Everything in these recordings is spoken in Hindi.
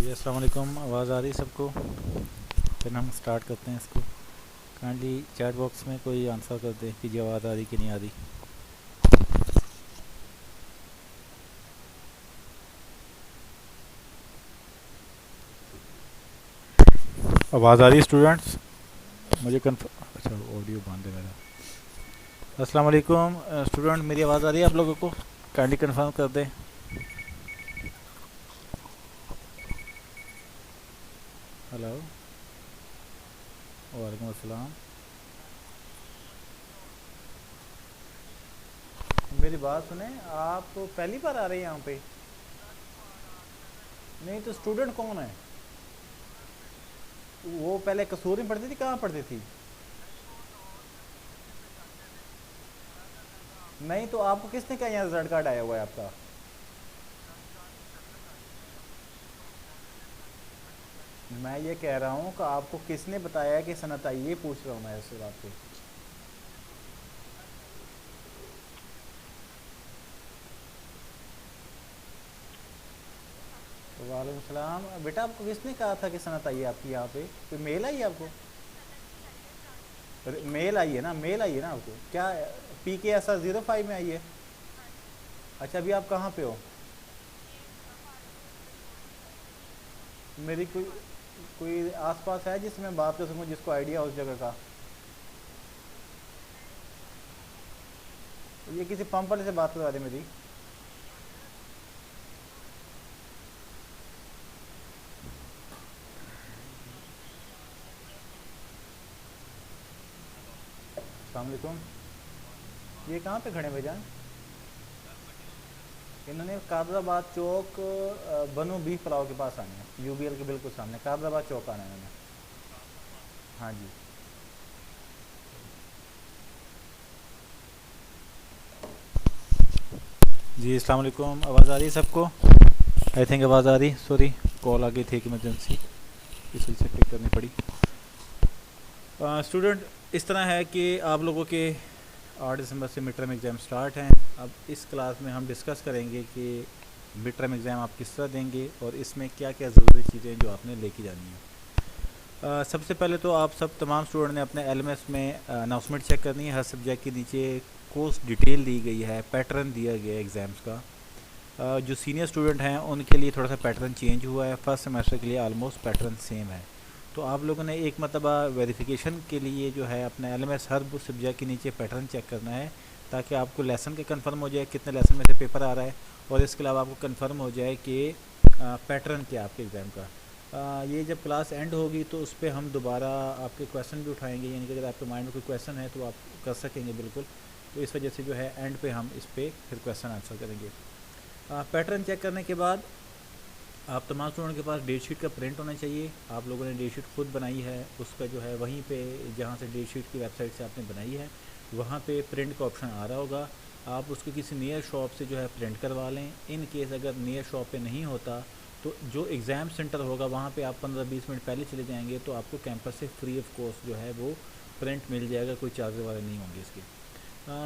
जी अस्सलाम वालेकुम। आवाज़ आ रही सबको? फिर हम स्टार्ट करते हैं इसको। काइंडली चैट बॉक्स में कोई आंसर कर दे कि जी आवाज़ आ रही कि नहीं आ रही। आवाज़ आ रही है स्टूडेंट्स? मुझे कन्फर्म, अच्छा ऑडियो बंद है मेरा। अस्सलाम वालेकुम स्टूडेंट, मेरी आवाज़ आ रही है आप लोगों को? काइंडली कन्फर्म कर दें। हेलो, वालेकुम अस्सलाम। मेरी बात सुने, आप पहली बार आ रहे हैं यहाँ पे? नहीं तो स्टूडेंट कौन है? वो पहले कसूर में पढ़ती थी, कहाँ पढ़ती थी? नहीं तो आपको किसने कहा यहाँ रिजल्ट कार्ड आया हुआ है आपका? मैं ये कह रहा हूँ कि आपको किसने बताया कि सनत आई, ये पूछ रहा हूँ मैं इससे आपसे। वालेकुम सलाम। बेटा आपको किसने कहा था कि सनत आई है आपकी यहाँ पे? कोई मेल आई है आपको? मेल आई है ना, मेल आई है ना आपको क्या? PKSR 05 में आई है? अच्छा अभी आप कहाँ पे हो? मेरी कोई कोई आसपास है जिससे मैं बात कर सकूँ, जिसको आइडिया हो उस जगह का? ये किसी पंप वाले से बात करवा दे मेरी। अस्सलाम वालेकुम। ये कहाँ पे खड़े हैं भाईजान? इन्होंने कादराबाद चौक बनो बीफ पुलाव के पास आने हैं, UBL के बिल्कुल सामने कादराबाद चौक आना है इन्होंने। हाँ जी। जी अस्सलाम वालेकुम। आवाज़ आ रही है सबको? आई थिंक आवाज़ आ रही। सॉरी, कॉल आ गई थी एक इमरजेंसी, इस वजह से पिक करनी पड़ी। स्टूडेंट, इस तरह है कि आप लोगों के 8 दिसंबर से मिड टर्म एग्ज़ाम स्टार्ट हैं। अब इस क्लास में हम डिस्कस करेंगे कि मिड टर्म एग्ज़ाम आप किस तरह देंगे और इसमें क्या क्या ज़रूरी चीज़ें जो आपने लेके जानी है। सबसे पहले तो आप सब तमाम स्टूडेंट ने अपने LMS में अनाउंसमेंट चेक करनी है। हर सब्जेक्ट के नीचे कोर्स डिटेल दी गई है, पैटर्न दिया गया है एग्ज़ाम्स का। जो सीनियर स्टूडेंट हैं उनके लिए थोड़ा सा पैटर्न चेंज हुआ है, फर्स्ट सेमेस्टर के लिए आलमोस्ट पैटर्न सेम है। तो आप लोगों ने एक मरतबा वेरिफिकेशन के लिए जो है अपने LMS हर सब्जेक्ट के नीचे पैटर्न चेक करना है, ताकि आपको लेसन के कंफर्म हो जाए कितने लेसन में से पेपर आ रहा है, और इसके अलावा आपको कंफर्म हो जाए कि पैटर्न क्या आपके एग्ज़ाम का। ये जब क्लास एंड होगी तो उस पर हम दोबारा आपके क्वेश्चन भी उठाएंगे, यानी कि अगर आपके माइंड में कोई क्वेश्चन है तो आप कर सकेंगे बिल्कुल। तो इस वजह से जो है एंड पे हम इस पर फिर क्वेश्चन आंसर करेंगे। पैटर्न चेक करने के बाद आप तमाम स्टूडेंट के पास डेट शीट का प्रिंट होना चाहिए। आप लोगों ने डेट शीट खुद बनाई है, उसका जो है वहीं पे जहाँ से डेट शीट की वेबसाइट से आपने बनाई है वहाँ पे प्रिंट का ऑप्शन आ रहा होगा। आप उसको किसी नियर शॉप से जो है प्रिंट करवा लें। इन केस अगर नियर शॉप पे नहीं होता तो जो एग्ज़ाम सेंटर होगा वहाँ पे आप 15-20 मिनट पहले चले जाएंगे तो आपको कैंपस से फ्री ऑफ कॉस्ट जो है वो प्रिंट मिल जाएगा, कोई चार्ज वगैरह नहीं होंगे इसके।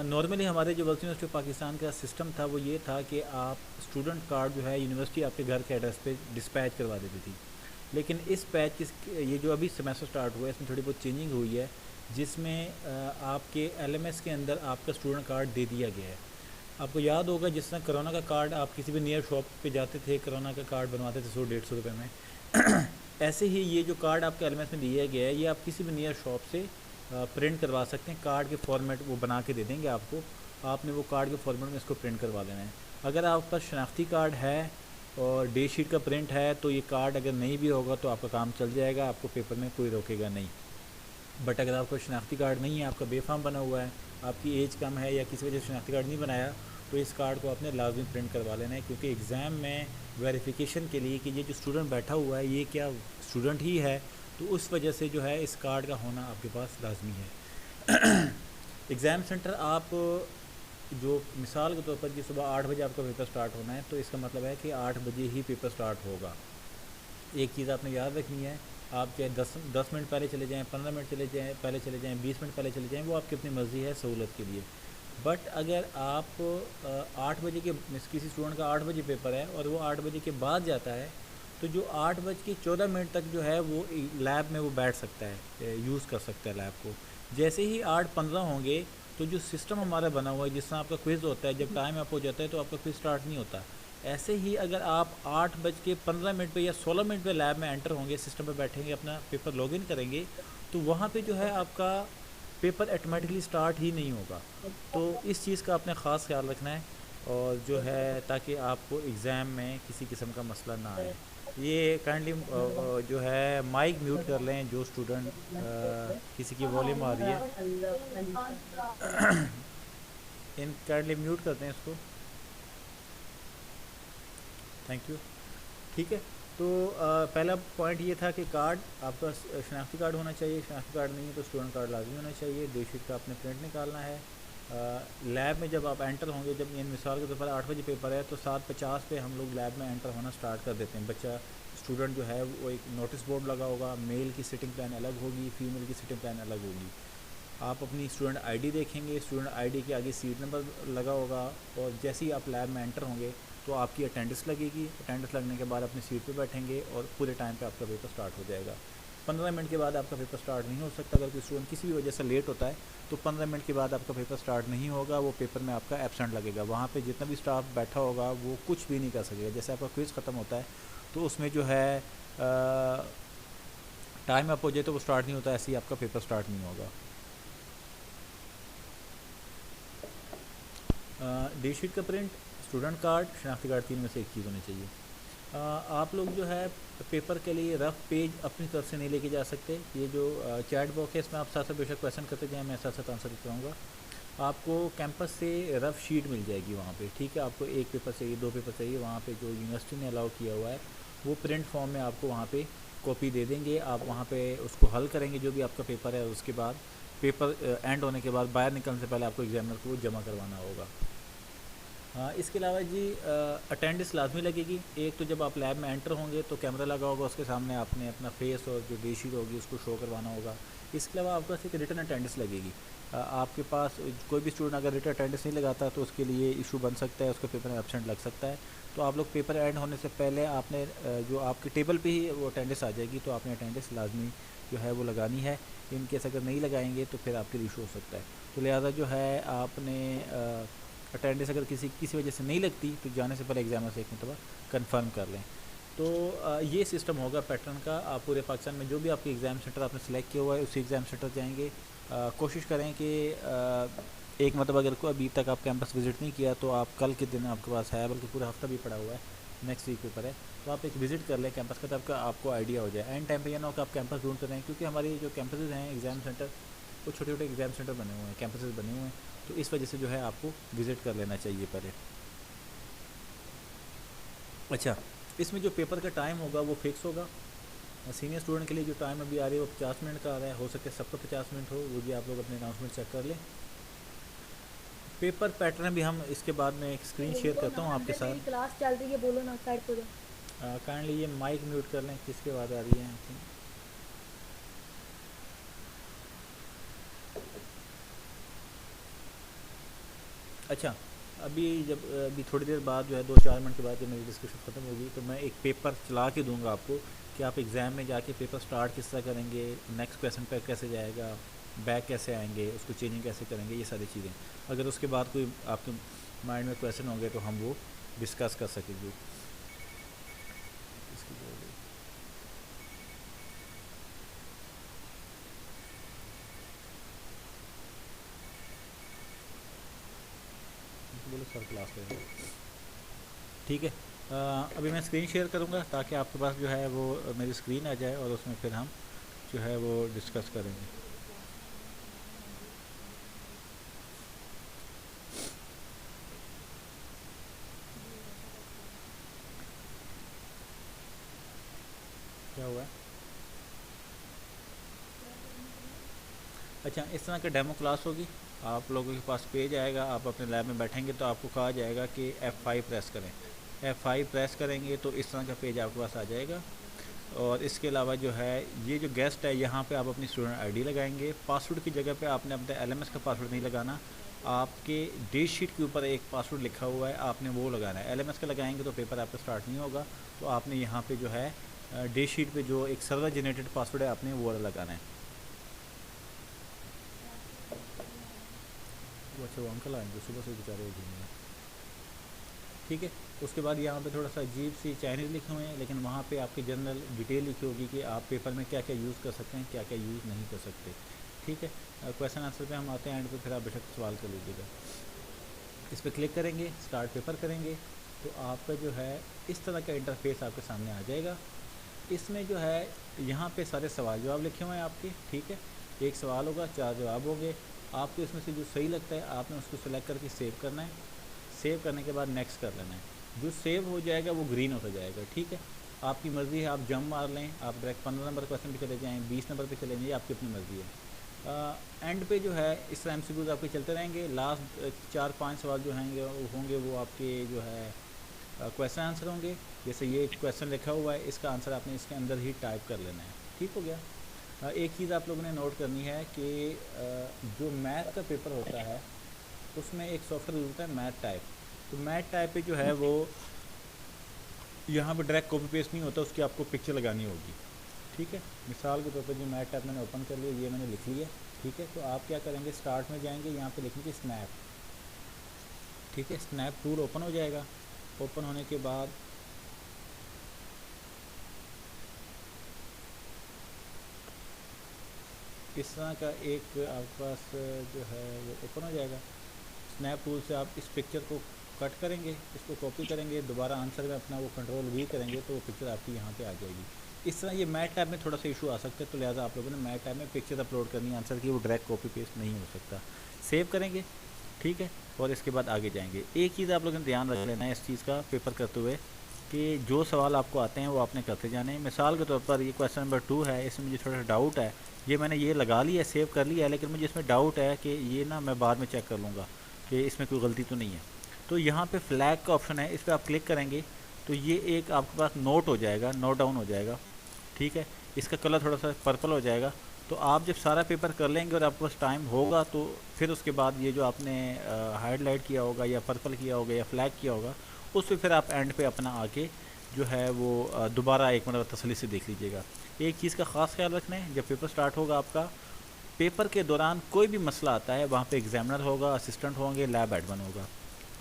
नॉर्मली हमारे जो वर्ल्ड यूनिवर्सिटी ऑफ पाकिस्तान का सिस्टम था वो ये था कि आप स्टूडेंट कार्ड जो है यूनिवर्सिटी आपके घर के एड्रेस पे डिस्पैच करवा देती थी। लेकिन इस पैच ये जो अभी सेमेस्टर स्टार्ट हुआ है इसमें थोड़ी बहुत चेंजिंग हुई है, जिसमें आपके LMS के अंदर आपका स्टूडेंट कार्ड दे दिया गया है। आपको याद होगा जिस तरह कोरोना का कार्ड आप किसी भी नियर शॉप पे जाते थे, कोरोना का कार्ड बनवाते थे 100-150 रुपये में ऐसे ही ये जो कार्ड आपके LMS में दिया गया है ये आप किसी भी नियर शॉप से प्रिंट करवा सकते हैं। कार्ड के फॉर्मेट वो बना के दे देंगे आपको, आपने वो कार्ड के फॉर्मेट में इसको प्रिंट करवा लेना है। अगर आपका शनाख्ती कार्ड है और डेट शीट का प्रिंट है तो ये कार्ड अगर नहीं भी होगा तो आपका काम चल जाएगा, आपको पेपर में कोई रोकेगा नहीं। बट अगर आपका शनाख्ती कार्ड नहीं है, आपका बेफाम बना हुआ है, आपकी एज कम है या किसी वजह से शनाख्ती कार्ड नहीं बनाया, तो इस कार्ड को आपने लाजमी प्रिंट करवा लेना है, क्योंकि एग्ज़ाम में वेरिफिकेशन के लिए कि ये जो स्टूडेंट बैठा हुआ है ये क्या स्टूडेंट ही है, तो उस वजह से जो है इस कार्ड का होना आपके पास लाजमी है। एग्ज़ाम सेंटर आप जो मिसाल के तौर पर कि सुबह 8 बजे आपका पेपर स्टार्ट होना है तो इसका मतलब है कि 8 बजे ही पेपर स्टार्ट होगा। एक चीज़ आपने याद रखनी है, आप चाहे 10 मिनट पहले चले जाएँ, 15 मिनट चले जाएँ पहले चले जाएँ, 20 मिनट पहले चले जाएँ, वो आपकी अपनी मर्ज़ी है सहूलत के लिए। बट अगर आप 8 बजे के किसी स्टूडेंट का 8 बजे पेपर है और वो 8 बजे के बाद जाता है तो जो 8:14 तक जो है वो लैब में वो बैठ सकता है, यूज़ कर सकता है लैब को। जैसे ही 8:15 होंगे तो जो सिस्टम हमारा बना हुआ है, जिस तरह आपका क्विज़ होता है, जब टाइम अप हो जाता है तो आपका क्विज़ स्टार्ट नहीं होता। ऐसे ही अगर आप 8:15 पे या 16 पे लैब में एंटर होंगे, सिस्टम पे बैठेंगे, अपना पेपर लॉगिन करेंगे, तो वहाँ पे जो है आपका पेपर ऑटोमेटिकली स्टार्ट ही नहीं होगा। तो इस चीज़ का आपने ख़ास ख्याल रखना है, और जो है ताकि आपको एग्ज़ाम में किसी किस्म का मसला ना आए। ये काइंडली जो है माइक म्यूट कर लें, जो स्टूडेंट किसी की वॉल्यूम आ रही है इन काइंडली म्यूट करते हैं इसको। Thank you. ठीक है, तो पहला पॉइंट ये था कि कार्ड आपका शनाख्ती कार्ड होना चाहिए। शनाख्ती कार्ड नहीं है तो स्टूडेंट कार्ड लाजमी होना चाहिए। डेट शीट का आपने प्रिंट निकालना है। लैब में जब आप एंटर होंगे, जब इन मिसाल के तौर पर 8 बजे पेपर है तो 7:50 पे हम लोग लैब में एंटर होना स्टार्ट कर देते हैं। बच्चा स्टूडेंट जो है वो एक नोटिस बोर्ड लगा होगा, मेल की सिटिंग प्लान अलग होगी, फीमेल की सिटिंग प्लान अलग होगी। आप अपनी स्टूडेंट आईडी देखेंगे, स्टूडेंट आईडी के आगे सीट नंबर लगा होगा, और जैसे ही आप लैब में एंटर होंगे तो आपकी अटेंडेंस लगेगी। अटेंडेंस लगने के बाद अपनी सीट पे बैठेंगे और पूरे टाइम पे आपका पेपर स्टार्ट हो जाएगा। 15 मिनट के बाद आपका पेपर स्टार्ट नहीं हो सकता। अगर कोई स्टूडेंट किसी भी वजह से लेट होता है तो 15 मिनट के बाद आपका पेपर स्टार्ट नहीं होगा, वो पेपर में आपका एब्सेंट लगेगा। वहाँ पे जितना भी स्टाफ बैठा होगा वो कुछ भी नहीं कर सकेगा। जैसे आपका क्विज़ ख़त्म होता है तो उसमें जो है टाइम अप हो जाए तो वो स्टार्ट नहीं होता, ऐसे ही आपका पेपर स्टार्ट नहीं होगा। डेट शीट का प्रिंट, स्टूडेंट कार्ड, शनाख्ती कार्ड, 3 में से एक चीज़ होनी चाहिए। आप लोग जो है पेपर के लिए रफ़ पेज अपनी तरफ से नहीं लेके जा सकते। ये जो चैट बॉक्स है इसमें आप साथ साथ बेशक क्वेश्चन करते जाएँ, मैं साथ साथ आंसर देता रहूँगा। आपको कैंपस से रफ़ शीट मिल जाएगी वहाँ पे, ठीक है। आपको 1 पेपर चाहिए, 2 पेपर चाहिए, वहाँ पे जो यूनिवर्सिटी ने अलाउ किया हुआ है वो प्रिंट फॉर्म में आपको वहाँ पे कॉपी दे देंगे। आप वहाँ पे उसको हल करेंगे जो भी आपका पेपर है। उसके बाद पेपर एंड होने के बाद बाहर निकलने से पहले आपको एग्जामिनर को जमा करवाना होगा। हाँ, इसके अलावा जी अटेंडेंस लाजमी लगेगी। एक तो जब आप लैब में एंटर होंगे तो कैमरा लगा होगा, उसके सामने आपने अपना फेस और जो डेट शीट होगी उसको शो करवाना होगा। इसके अलावा आपके पास एक रिटर्न अटेंडेंस लगेगी। आपके पास कोई भी स्टूडेंट अगर रिटर्न अटेंडेंस नहीं लगाता तो उसके लिए इशू बन सकता है, उसके पेपर में एब्सेंट लग सकता है। तो आप लोग पेपर एंड होने से पहले आपने जो आपके टेबल पे ही वो अटेंडेंस आ जाएगी, तो आपने अटेंडेंस लाजमी जो है वो लगानी है। इन केस अगर नहीं लगाएंगे तो फिर आपके लिए इशू हो सकता है। तो लिहाजा जो है आपने अटेंडेंस अगर किसी वजह से नहीं लगती तो जाने से पहले एग्जामिनर से एक मरतबा कन्फर्म कर लें। तो ये सिस्टम होगा पैटर्न का। आप पूरे पाकिस्तान में जो भी आपके एग्ज़ाम सेंटर आपने सेलेक्ट किया हुआ है उसी एग्ज़ाम सेंटर जाएंगे। कोशिश करें कि एक मतलब अगर को अभी तक आप कैंपस विज़िट नहीं किया तो आप कल के दिन आपके पास है, बल्कि पूरा हफ्ता भी पड़ा हुआ है, नेक्स्ट वीक पेपर है, तो आप एक विज़िट कर लें कैंपस का, तब आपको आइडिया हो जाए। एंड टाइम पे यह ना हो कि आप कैंपस ढूंढते रहें, क्योंकि हमारी जो कैंपसेस हैं एग्ज़ाम सेंटर वो छोटे छोटे एग्ज़ाम सेंटर बने हुए हैं, कैंपसेस बने हुए हैं। तो इस वजह से जो है आपको विज़िट कर लेना चाहिए पहले। अच्छा, इसमें जो पेपर का टाइम होगा वो फिक्स होगा। सीनियर स्टूडेंट के लिए जो टाइम अभी आ रही है वो 50 मिनट का आ रहा है। हो सके सबका 50 मिनट हो, वो भी आप लोग अपने अनाउंसमेंट चेक कर लें। पेपर पैटर्न भी हम इसके बाद में एक स्क्रीन शेयर करता हूँ आपके साथ। क्लास चल रही है, बोलो ना, साइड पे काइंडली ये माइक म्यूट कर लें, किसके बाद आ रही है। अच्छा, अभी थोड़ी देर बाद जो है 2-4 मिनट के बाद जब मेरी डिस्कशन ख़त्म होगी तो मैं एक पेपर चला के दूंगा आपको कि आप एग्ज़ाम में जाके पेपर स्टार्ट किस तरह करेंगे, नेक्स्ट क्वेश्चन पर कैसे जाएगा, बैक कैसे आएंगे, उसको चेंजिंग कैसे करेंगे, ये सारी चीज़ें। अगर उसके बाद कोई आपके माइंड में क्वेश्चन होंगे तो हम वो डिस्कस कर सकेंगे। बोलो सर क्लास ले, ठीक है। अभी मैं स्क्रीन शेयर करूँगा ताकि आपके पास जो है वो मेरी स्क्रीन आ जाए और उसमें फिर हम जो है वो डिस्कस करेंगे। क्या हुआ? अच्छा, इस तरह का डेमो क्लास होगी। आप लोगों के पास पेज आएगा, आप अपने लैब में बैठेंगे तो आपको कहा जाएगा कि F5 प्रेस करें। F5 प्रेस करेंगे तो इस तरह का पेज आपके पास आ जाएगा। और इसके अलावा जो है ये जो गेस्ट है यहाँ पे आप अपनी स्टूडेंट आईडी लगाएंगे। पासवर्ड की जगह पे आपने अपने LMS का पासवर्ड नहीं लगाना, आपके डेट शीट के ऊपर एक पासवर्ड लिखा हुआ है, आपने वो लगाना है। एलएमएस का लगाएंगे तो पेपर आपका स्टार्ट नहीं होगा, तो आपने यहाँ पे जो है डेट शीट पे जो एक सर्वर जनरेटेड पासवर्ड है आपने वो वाला लगाना है। वो अच्छा वो अंकल आएंगे सुबह से बेचारे घूमने, ठीक है। उसके बाद यहाँ पे थोड़ा सा अजीब सी चाइनीज़ लिखे हुए हैं, लेकिन वहाँ पे आपकी जनरल डिटेल लिखी होगी कि आप पेपर में क्या क्या यूज़ कर सकते हैं, क्या क्या यूज़ नहीं कर सकते, ठीक है। क्वेश्चन आंसर पे हम आते हैं एंड पे, फिर आप बेशक सवाल कर लीजिएगा। इस पर क्लिक करेंगे, स्टार्ट पेपर करेंगे, तो आपका जो है इस तरह का इंटरफेस आपके सामने आ जाएगा। इसमें जो है यहाँ पे सारे सवाल जवाब लिखे हुए हैं आपके, ठीक है। एक सवाल होगा, 4 जवाब होंगे। आपको इसमें से जो सही लगता है आपने उसको सेलेक्ट करके सेव करना है। सेव करने के बाद नेक्स्ट कर लेना है। जो सेव हो जाएगा वो ग्रीन होता जाएगा, ठीक है। आपकी मर्ज़ी है, आप जंप मार लें, आप डायरेक्ट 15 नंबर क्वेश्चन पे चले जाएँ, 20 नंबर पे चले जाएँ, आपकी अपनी मर्ज़ी है। एंड पे जो है इस तरह MCQs आपके चलते रहेंगे। लास्ट 4-5 सवाल जो होंगे वो आपके जो है क्वेश्चन आंसर होंगे। जैसे ये क्वेश्चन लिखा हुआ है, इसका आंसर आपने इसके अंदर ही टाइप कर लेना है, ठीक हो गया। एक चीज़ आप लोगों ने नोट करनी है कि जो मैथ का पेपर होता है उसमें एक सॉफ्टवेयर होता है मैथ टाइप। तो मैथ टाइप पे जो है वो यहाँ पे डायरेक्ट कॉपी पेस्ट नहीं होता, उसकी आपको पिक्चर लगानी होगी, ठीक है। मिसाल के तौर पर जो मैथ टाइप मैंने ओपन कर लिया, ये मैंने लिख लिया, ठीक है। तो आप क्या करेंगे, स्टार्ट में जाएंगे, यहाँ पे लिखेंगे स्नैप, ठीक है। स्नैप टूल ओपन हो जाएगा। ओपन होने के बाद इस तरह का एक आपके पास जो है वो ओपन हो जाएगा। स्नैप टूल से आप इस पिक्चर को कट करेंगे, इसको कॉपी करेंगे, दोबारा आंसर में अपना वो कंट्रोल V करेंगे तो वो पिक्चर आपकी यहाँ पे आ जाएगी। इस तरह ये मैथ टैब में थोड़ा सा इशू आ सकता है, तो लिहाजा आप लोगों ने मैथ टैब में पिक्चर अपलोड करनी है आंसर की, वो डायरेक्ट कॉपी पेस्ट नहीं हो सकता। सेव करेंगे, ठीक है, और इसके बाद आगे जाएंगे। एक चीज़ आप लोगों ने ध्यान रख लेना है इस चीज़ का पेपर करते हुए कि जो सवाल आपको आते हैं वो आपने करते जाने हैं। मिसाल के तौर पर ये क्वेश्चन नंबर 2 है, इसमें मुझे थोड़ा सा डाउट है, ये मैंने ये लगा लिया, सेव कर लिया है, लेकिन मुझे इसमें डाउट है कि ये ना मैं बाद में चेक कर लूँगा कि इसमें कोई गलती तो नहीं है। तो यहाँ पे फ्लैग का ऑप्शन है, इस पर आप क्लिक करेंगे तो ये एक आपके पास नोट हो जाएगा, नोट डाउन हो जाएगा, ठीक है। इसका कलर थोड़ा सा पर्पल हो जाएगा। तो आप जब सारा पेपर कर लेंगे और आपके पास टाइम होगा तो फिर उसके बाद ये जो आपने हाईलाइट किया होगा या पर्पल किया होगा या फ्लैग किया होगा, उस पर फिर आप एंड पे अपना आके जो है वो दोबारा एक मतलब तसल्ली से देख लीजिएगा। एक चीज़ का ख़ास ख्याल रखना है, जब पेपर स्टार्ट होगा आपका, पेपर के दौरान कोई भी मसला आता है वहाँ पे एग्जामिनर होगा, असिस्टेंट होंगे, लैब एडमिन होगा।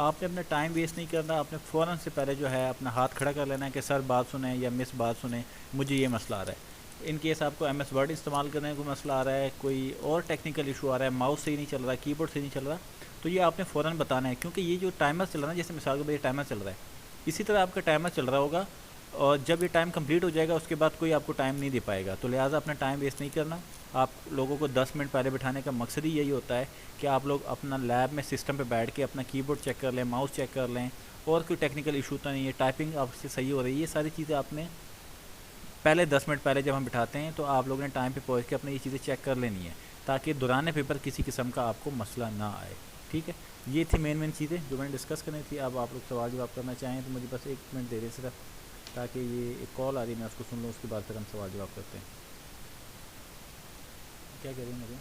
आपने अपना टाइम वेस्ट नहीं करना, आपने फ़ौरन से पहले जो है अपना हाथ खड़ा कर लेना है कि सर बात सुने या मिस बात सुने, मुझे ये मसला आ रहा है। इन केस आपको MS वर्ड इस्तेमाल करने का मसला आ रहा है, कोई और टेक्निकल इशू आ रहा है, माउस सही नहीं चल रहा, कीबोर्ड सही नहीं चल रहा, तो ये आपने फ़ौरन बताना है। क्योंकि ये जो टाइमर चल रहा है ना, जैसे मिसाल के भाई टाइमर चल रहा है, इसी तरह आपका टाइमर चल रहा होगा और जब ये टाइम कंप्लीट हो जाएगा उसके बाद कोई आपको टाइम नहीं दे पाएगा। तो लिहाजा अपना टाइम वेस्ट नहीं करना। आप लोगों को 10 मिनट पहले बिठाने का मकसद ही यही होता है कि आप लोग अपना लैब में सिस्टम पे बैठ के अपना कीबोर्ड चेक कर लें, माउस चेक कर लें, और कोई टेक्निकल इशू तो नहीं है, टाइपिंग आपसे सही हो रही है, ये सारी चीज़ें आपने पहले 10 मिनट पहले जब हम बिठाते हैं तो आप लोगों ने टाइम पे पहुंच के अपनी ये चीज़ें चेक कर लेनी है, ताकि दौरान पेपर किसी किस्म का आपको मसला ना आए, ठीक है। ये थी मेन चीज़ें जो मैंने डिस्कस करनी थी। अब आप लोग सवाल जवाब करना चाहें तो मुझे बस 1 मिनट दे दें सिर्फ, ताकि ये एक कॉल आ रही है मैं उसको सुन लूँ, उसके बाद फिर हम सवाल जवाब करते हैं। क्या कह रही हैं मुझे?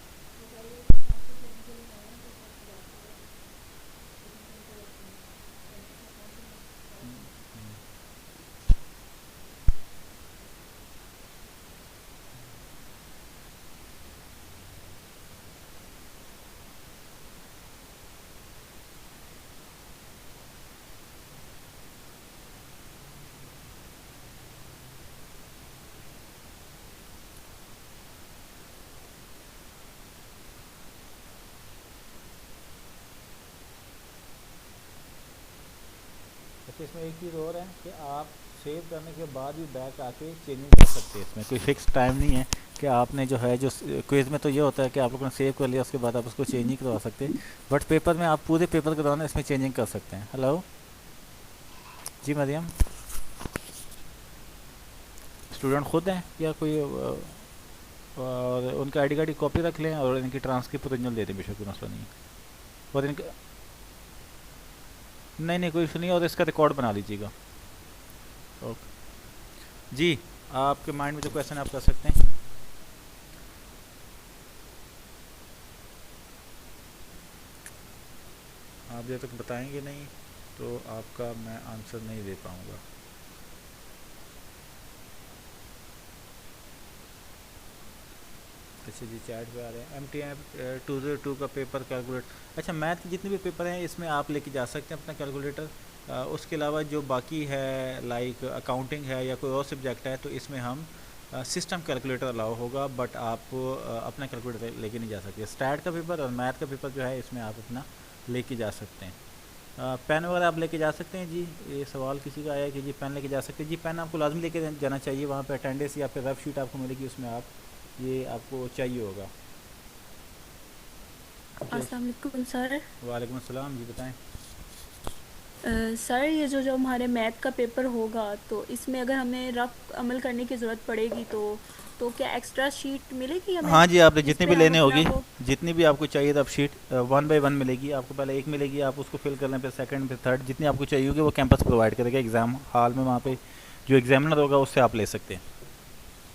अच्छा, इसमें एक चीज़ और है कि आप सेव करने के बाद भी बैक आके चेंजिंग कर सकते हैं। इसमें कोई फिक्स टाइम नहीं है कि आपने जो है, जो क्विज़ में तो ये होता है कि आप लोगों ने सेव कर लिया उसके बाद आप उसको चेंज नहीं करवा सकते, बट पेपर में आप पूरे पेपर के दौरान इसमें चेंजिंग कर सकते हैं। हेलो जी मरियम, स्टूडेंट खुद हैं या कोई और उनका ID कार्ड की कॉपी रख लें और इनकी ट्रांसक्रिप्ट ओरिजिनल दे दें, बेशक कोई मसला नहीं है। और इनका नहीं कोई इशू नहीं है, और इसका रिकॉर्ड बना लीजिएगा। ओके जी, आपके माइंड में जो क्वेश्चन आप कर सकते हैं। देर तक बताएंगे नहीं तो आपका मैं आंसर नहीं दे पाऊँगा। अच्छा जी, चैट पे आ रहे हैं MTM 202 का पेपर कैलकुलेट। अच्छा, मैथ के जितने भी पेपर हैं इसमें आप लेके जा सकते हैं अपना कैलकुलेटर। उसके अलावा जो बाकी है लाइक अकाउंटिंग है या कोई और सब्जेक्ट है तो इसमें हम सिस्टम कैलकुलेटर अलाउ होगा, बट आप अपना कैलकुलेटर लेके नहीं जा सकते। स्टैट का पेपर और मैथ का पेपर जो है इसमें आप अपना लेके जा सकते हैं। पेन वगैरह आप लेके जा सकते हैं जी। ये सवाल किसी का आया है कि जी पेन लेके जा सकते हैं। जी पेन आपको लाजमी लेके जाना चाहिए, वहाँ पे अटेंडेंस या फिर रफ शीट आपको मिलेगी, उसमें आप ये आपको चाहिए होगा। अस्सलाम वालेकुम सर। वालेकुम अस्सलाम जी, बताएं। सर ये जो जो हमारे मैथ का पेपर होगा तो इसमें अगर हमें रफ अमल करने की ज़रूरत पड़ेगी तो क्या एक्स्ट्रा शीट मिलेगी हमें हाँ जी, आपने जिस जितनी पे भी हम लेने अपना होगी, वो। जितनी भी आपको चाहिए रफ शीट 1 बाय 1 मिलेगी आपको। पहले एक मिलेगी, आप उसको फिल कर लें, फिर सेकंड, फिर थर्ड, जितनी आपको चाहिए होगी वो कैंपस प्रोवाइड करेगा एग्ज़ाम हॉल में। वहाँ पे जो एग्जामिनर होगा उससे आप ले सकते हैं।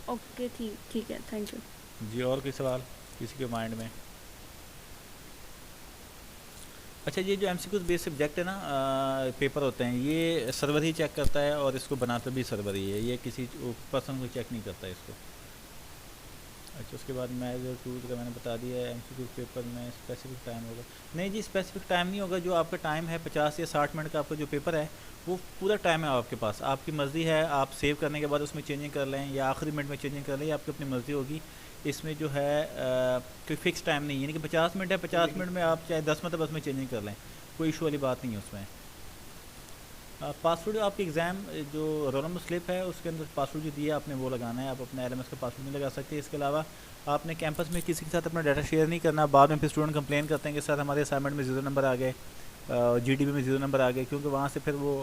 ओके, ठीक ठीक है, थैंक यू। जी, और कोई सवाल किसी के माइंड में? अच्छा, ये जो MCQ बेस्ड सब्जेक्ट है ना, पेपर होते हैं, ये सर्वर ही चेक करता है और इसको बनाता भी सर्वर ही है, ये किसी पर्सन को चेक नहीं करता इसको। अच्छा, उसके बाद मेजर टूल का मैंने बता दिया है। MCQ पेपर में स्पेसिफिक टाइम होगा? नहीं जी, स्पेसिफिक टाइम नहीं होगा। जो आपका टाइम है 50 या 60 मिनट का आपका जो पेपर है वो पूरा टाइम है आपके पास। आपकी मर्ज़ी है, आप सेव करने के बाद उसमें चेंजिंग कर लें या आखिरी मिनट में चेंजिंग कर लें, आपकी अपनी मर्ज़ी होगी। इसमें जो है कोई फ़िक्स टाइम नहीं है, यानी कि 50 मिनट है, 50 मिनट में आप चाहे 10 मिनट उसमें चेंजिंग कर लें, कोई इशू वाली बात नहीं है उसमें। पासवर्ड आपके एग्ज़ाम जो रोल नंबर स्लिप है उसके अंदर पासवर्ड जो दिया आपने वो लगाना है। आप अपने LMS का पासवर्ड नहीं लगा सकते। इसके अलावा आपने कैंपस में किसी के साथ अपना डाटा शेयर नहीं करना। बाद में फिर स्टूडेंट कंप्लेन करते हैं कि सर हमारे असाइनमेंट में 0 नंबर आ गए, GDB में 0 नंबर आ गए, क्योंकि वहाँ से फिर वो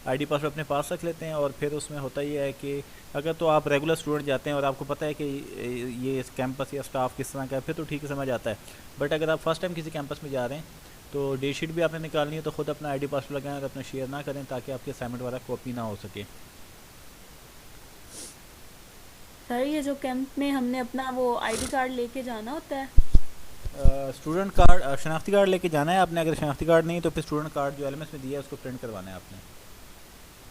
ID पासवर्ड अपने पास रख लेते हैं। और फिर उसमें होता ही है कि अगर तो आप रेगुलर स्टूडेंट जाते हैं और आपको पता है कि ये इस कैंपस या स्टाफ किस तरह का है, फिर तो ठीक है, समझ आता है। बट अगर आप फर्स्ट टाइम किसी कैंपस में जा रहे हैं तो डेट शीट भी आपने निकालनी है, तो ख़ुद अपना ID पासवर्ड लगाएं और अपना शेयर ना करें ताकि आपके असाइनमेंट वाला कॉपी ना हो सके। सर ये जो कैंप में हमने अपना वो ID कार्ड लेके जाना होता है? स्टूडेंट कार्ड, शनाख्ती कार्ड लेके जाना है आपने। अगर शनाख्ती कार्ड नहीं तो फिर स्टूडेंट कार्ड जो LMS में दिया है उसको प्रिंट करवाना है आपने।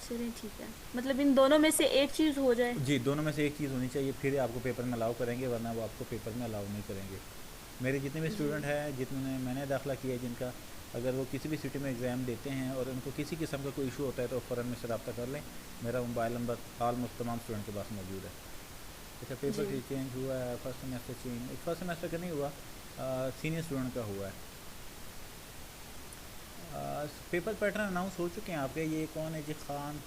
चलिए ठीक है, मतलब इन दोनों में से एक चीज़ हो जाए। जी, दोनों में से एक चीज़ होनी चाहिए, फिर आपको पेपर में अलाउ करेंगे, वरना वो आपको पेपर में अलाउ नहीं करेंगे। मेरे जितने भी स्टूडेंट हैं जितने मैंने दाखिला किया है जिनका, अगर वो किसी भी सिटी में एग्ज़ाम देते हैं और उनको किसी किस्म का कोई इशू होता है तो फ़ौरन मुझसे रब्ता कर लें। मेरा मोबाइल नंबर ऑलमोस्ट तमाम स्टूडेंट के पास मौजूद है। अच्छा, पेपर जी चेंज हुआ है, first semester change, first semester का नहीं हुआ, सीनियर स्टूडेंट का हुआ है। पेपर पैटर्न अनाउंस हो चुके हैं आपके। ये कौन है जी, खान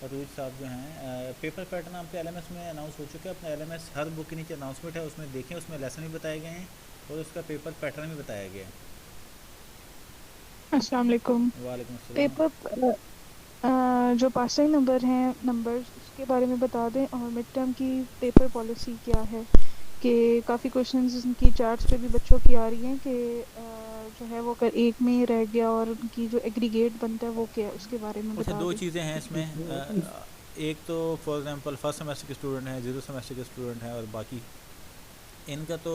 अरूज साहब जो हैं। पेपर पैटर्न आपके LMS में अनाउंस हो चुका है। अपना LMS हर बुक के नीचे अनाउंसमेंट है, उसमें देखें, उसमें लेसन भी बताए गए हैं और उसका पेपर पैटर्न भी बताया गया है। अस्सलाम वालेकुम। वालेकुम अस्सलाम। पेपर जो पासिंग नंबर हैं नंबर्स उसके बारे में बता दें, और मिड टर्म की पेपर पॉलिसी क्या है। कि काफ़ी क्वेश्चंस उनकी चार्ट्स पे भी बच्चों की आ रही हैं कि जो है वो अगर एक में ही रह गया और उनकी जो एग्रीगेट बनता है वो क्या है, उसके बारे में अच्छा, बता दो दें। चीज़ें हैं इसमें। एक तो फॉर एग्जांपल फर्स्ट सेमेस्टर के स्टूडेंट हैं, 0 सेमेस्टर के स्टूडेंट हैं, और बाकी इनका तो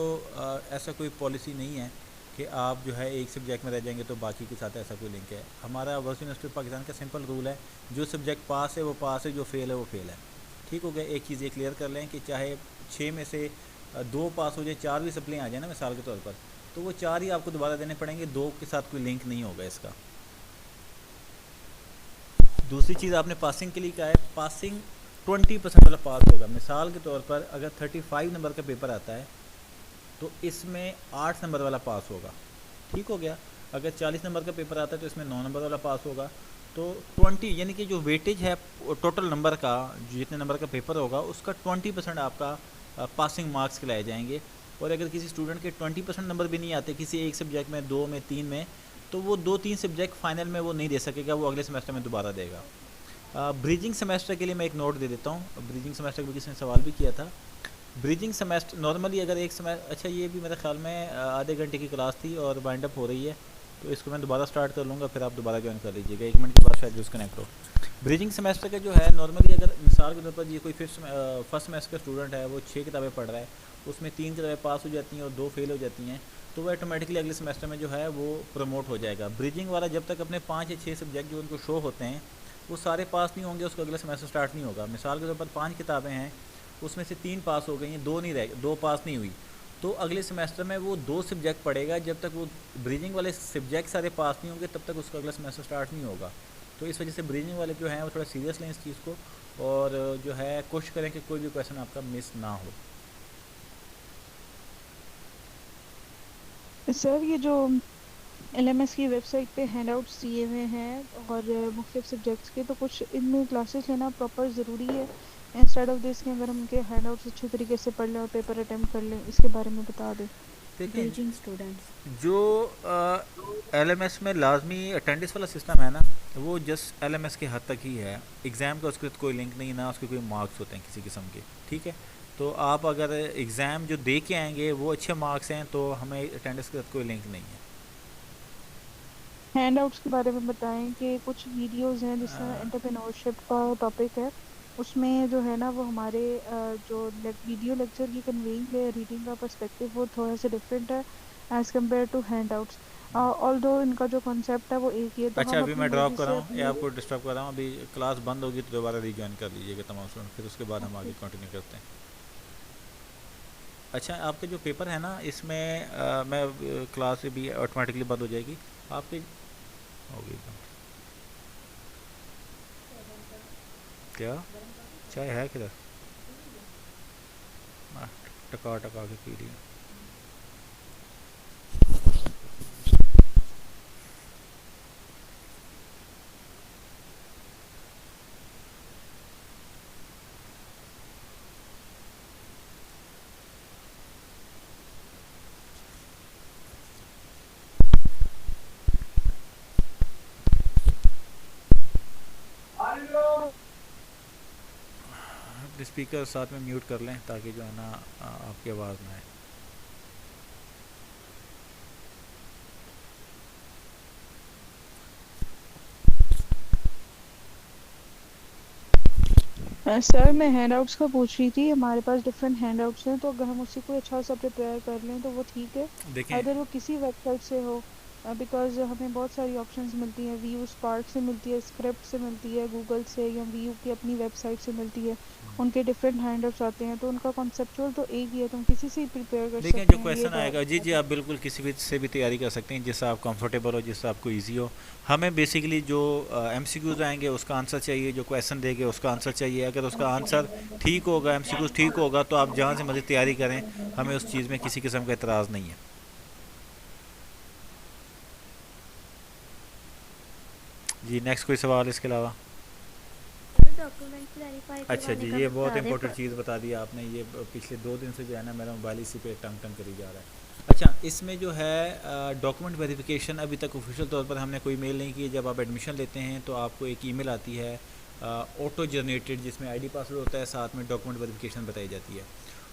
ऐसा कोई पॉलिसी नहीं है कि आप जो है एक सब्जेक्ट में रह जाएंगे तो बाकी के साथ ऐसा कोई लिंक है। हमारा वर्ल्ड यूनिवर्सिटी पाकिस्तान का सिंपल रूल है, जो सब्जेक्ट पास है वो पास है, जो फेल है वो फेल है। ठीक हो गया। एक चीज़ ये क्लियर कर लें कि चाहे 6 में से 2 पास हो जाए, 4 भी सप्ली आ जाए ना मिसाल के तौर पर, तो वो 4 ही आपको दोबारा देने पड़ेंगे, 2 के साथ कोई लिंक नहीं होगा इसका। दूसरी चीज़ आपने पासिंग के लिए कहा है, पासिंग 20% वाला पास होगा। मिसाल के तौर पर अगर 35 नंबर का पेपर आता है तो इसमें 8 नंबर वाला पास होगा। ठीक हो गया। अगर 40 नंबर का पेपर आता है तो इसमें 9 नंबर वाला पास होगा। तो 20 यानी कि जो वेटेज है टोटल नंबर का, जितने नंबर का पेपर होगा उसका 20% आपका पासिंग मार्क्स के लाए जाएंगे। और अगर किसी स्टूडेंट के 20% नंबर भी नहीं आते किसी एक सब्जेक्ट में, 2 में, 3 में, तो वो 2-3 सब्जेक्ट फाइनल में वो नहीं दे सकेगा, वो अगले सेमेस्टर में दोबारा देगा। ब्रिजिंग सेमेस्टर के लिए मैं एक नोट दे देता हूँ। ब्रिजिंग सेमेस्टर के किसी ने सवाल भी किया था। ब्रिजिंग सेमेस्टर नॉर्मली अगर एक सेमेस्टर, अच्छा ये भी मेरे ख्याल में आधे घंटे की क्लास थी और वाइंड अप हो रही है, तो इसको मैं दोबारा स्टार्ट कर लूँगा, फिर आप दोबारा ज्वाइन कर लीजिएगा। 1 मिनट के बाद शायद डिस्कनेक्ट हो। ब्रिजिंग सेमेस्टर का जो है नॉर्मली अगर मिसाल के तौर पर ये कोई फर्स्ट सेमेस्टर का स्टूडेंट है, वो 6 किताबें पढ़ रहा है, उसमें 3 किताबें पास हो जाती हैं और 2 फेल हो जाती हैं, तो वो ऑटोमेटिकली अगले सेमेस्टर में जो है वो प्रमोट हो जाएगा। ब्रिजिंग वाला जब तक अपने 5 या 6 सब्जेक्ट जो उनको शो होते हैं वो सारे पास नहीं होंगे, उसका अगला सेमेस्टर स्टार्ट नहीं होगा। मिसाल के तौर पर 5 किताबें हैं, उसमें से 3 पास हो गई हैं, 2 नहीं रह 2 पास नहीं हुई, तो अगले सेमेस्टर में वो 2 सब्जेक्ट पढ़ेगा। जब तक वो ब्रीजिंग वाले सब्जेक्ट सारे पास नहीं होंगे तब तक उसका अगला सेमेस्टर स्टार्ट नहीं होगा। तो इस वजह से ब्रीजिंग वाले जो हैं वो थोड़ा सीरियस लें इस चीज़ को, और जो है कोशिश करें कि कोई भी क्वेश्चन आपका मिस ना हो। सर ये जो एलएमएस की वेबसाइट पे हैंडआउट्स दिए हुए हैं और मुख्तलिफ सब्जेक्ट्स के, तो कुछ इनमें क्लासेस लेना प्रॉपर ज़रूरी है इंस्टेड ऑफ दिस कि अगर हम उनके हैंडआउट्स अच्छे तरीके से पढ़ लें और पेपर अटेम्प्ट कर लें? इसके बारे में बता दें। देखें, ब्रिजिंग स्टूडेंट्स जो एलएमएस में लाजमी अटेंडेंस वाला सिस्टम है ना, वो जस्ट एलएमएस के हद तक ही है। एग्ज़ाम का उसके साथ कोई लिंक नहीं, ना उसके कोई मार्क्स होते हैं किसी किस्म के, ठीक है। तो आप अगर एग्ज़ाम जो दे के आएंगे वो अच्छे मार्क्स हैं तो हमें अटेंडेंस के साथ कोई लिंक नहीं है। हैंडआउट्स के बारे में बताएं कि कुछ वीडियोस हैं जिस तरह एंटरप्रेन्योरशिप का टॉपिक है, उसमें जो है ना वो हमारे जो वीडियो लेक्चर की कन्वेइंग है, रीडिंग का पर्सपेक्टिव वो थोड़ा सा डिफरेंट है as compared to handouts. Although इनका जो कॉन्सेप्ट है वो एक ही है, तो अच्छा, हम अभी अपनी मैं ड्रॉप मर्जी कर से रहा हूँ या अपनी आपको डिस्टर्ब कर रहा हूँ, अभी क्लास बंद होगी तो दोबारा रीजॉइन कर लीजिएगा तमाम स्टूडेंट, फिर उसके बाद हम आगे कंटिन्यू करते हैं। अच्छा, आपके जो पेपर है ना इसमें मैं क्लास भी ऑटोमेटिकली बंद हो जाएगी आपकी, होगी बंद। क्या चाय है किधर? टका टका के पी रही हूँ। स्पीकर साथ में म्यूट कर लें ताकि जो है ना आपकी आवाज़ ना आए। सर मैं हैंडआउट्स का पूछ रही थी। हमारे पास डिफरेंट हैंडआउट्स हैं, तो अगर हम उसी को अच्छा सा प्रिपेयर कर लें तो वो ठीक है, देखें, अगर वो किसी वेबसाइट से हो, बिकॉज हमें बहुत सारी ऑप्शंस मिलती हैं। वी यू स्पार्क से मिलती है, स्क्रिप्ट से मिलती है, गूगल से, या वी यू की अपनी वेबसाइट से मिलती है। उनके डिफरेंट हैंडआउट्स आते हैं, तो उनका कॉन्सेप्चुअल तो एक ही है, तो हम किसी से ही प्रिपेयर कर देखें जो सकते हैं। ये क्वेश्चन आएगा, जी जी, आप बिल्कुल किसी भी से भी तैयारी कर सकते हैं जिससे आप कंफर्टेबल हो, जिससे आपको इजी हो। हमें बेसिकली जो एमसीक्यूज आएंगे उसका आंसर चाहिए, जो क्वेश्चन देंगे उसका आंसर चाहिए। अगर उसका आंसर ठीक होगा, एमसीक्यूज ठीक होगा, तो आप जहाँ से मर्जी तैयारी करें, हमें उस चीज़ में किसी किस्म का एतराज़ नहीं है। जी, नेक्स्ट कोई सवाल इसके अलावा? डॉक्यूमेंट वेरीफाई अच्छा करवाने जी, का ये बता बहुत दें। इंपॉर्टेंट चीज़ बता दी आपने। ये पिछले 2 दिन से जो है ना मेरा मोबाइल इसी पे टंग टंग करी जा रहा है। अच्छा, इसमें जो है डॉक्यूमेंट वेरिफिकेशन अभी तक ऑफिशियल तौर पर हमने कोई मेल नहीं की है। जब आप एडमिशन लेते हैं तो आपको एक ईमेल आती है ऑटो जनरेटेड, जिसमें आईडी पासवर्ड होता है, साथ में डॉक्यूमेंट वेरिफिकेशन बताई जाती है।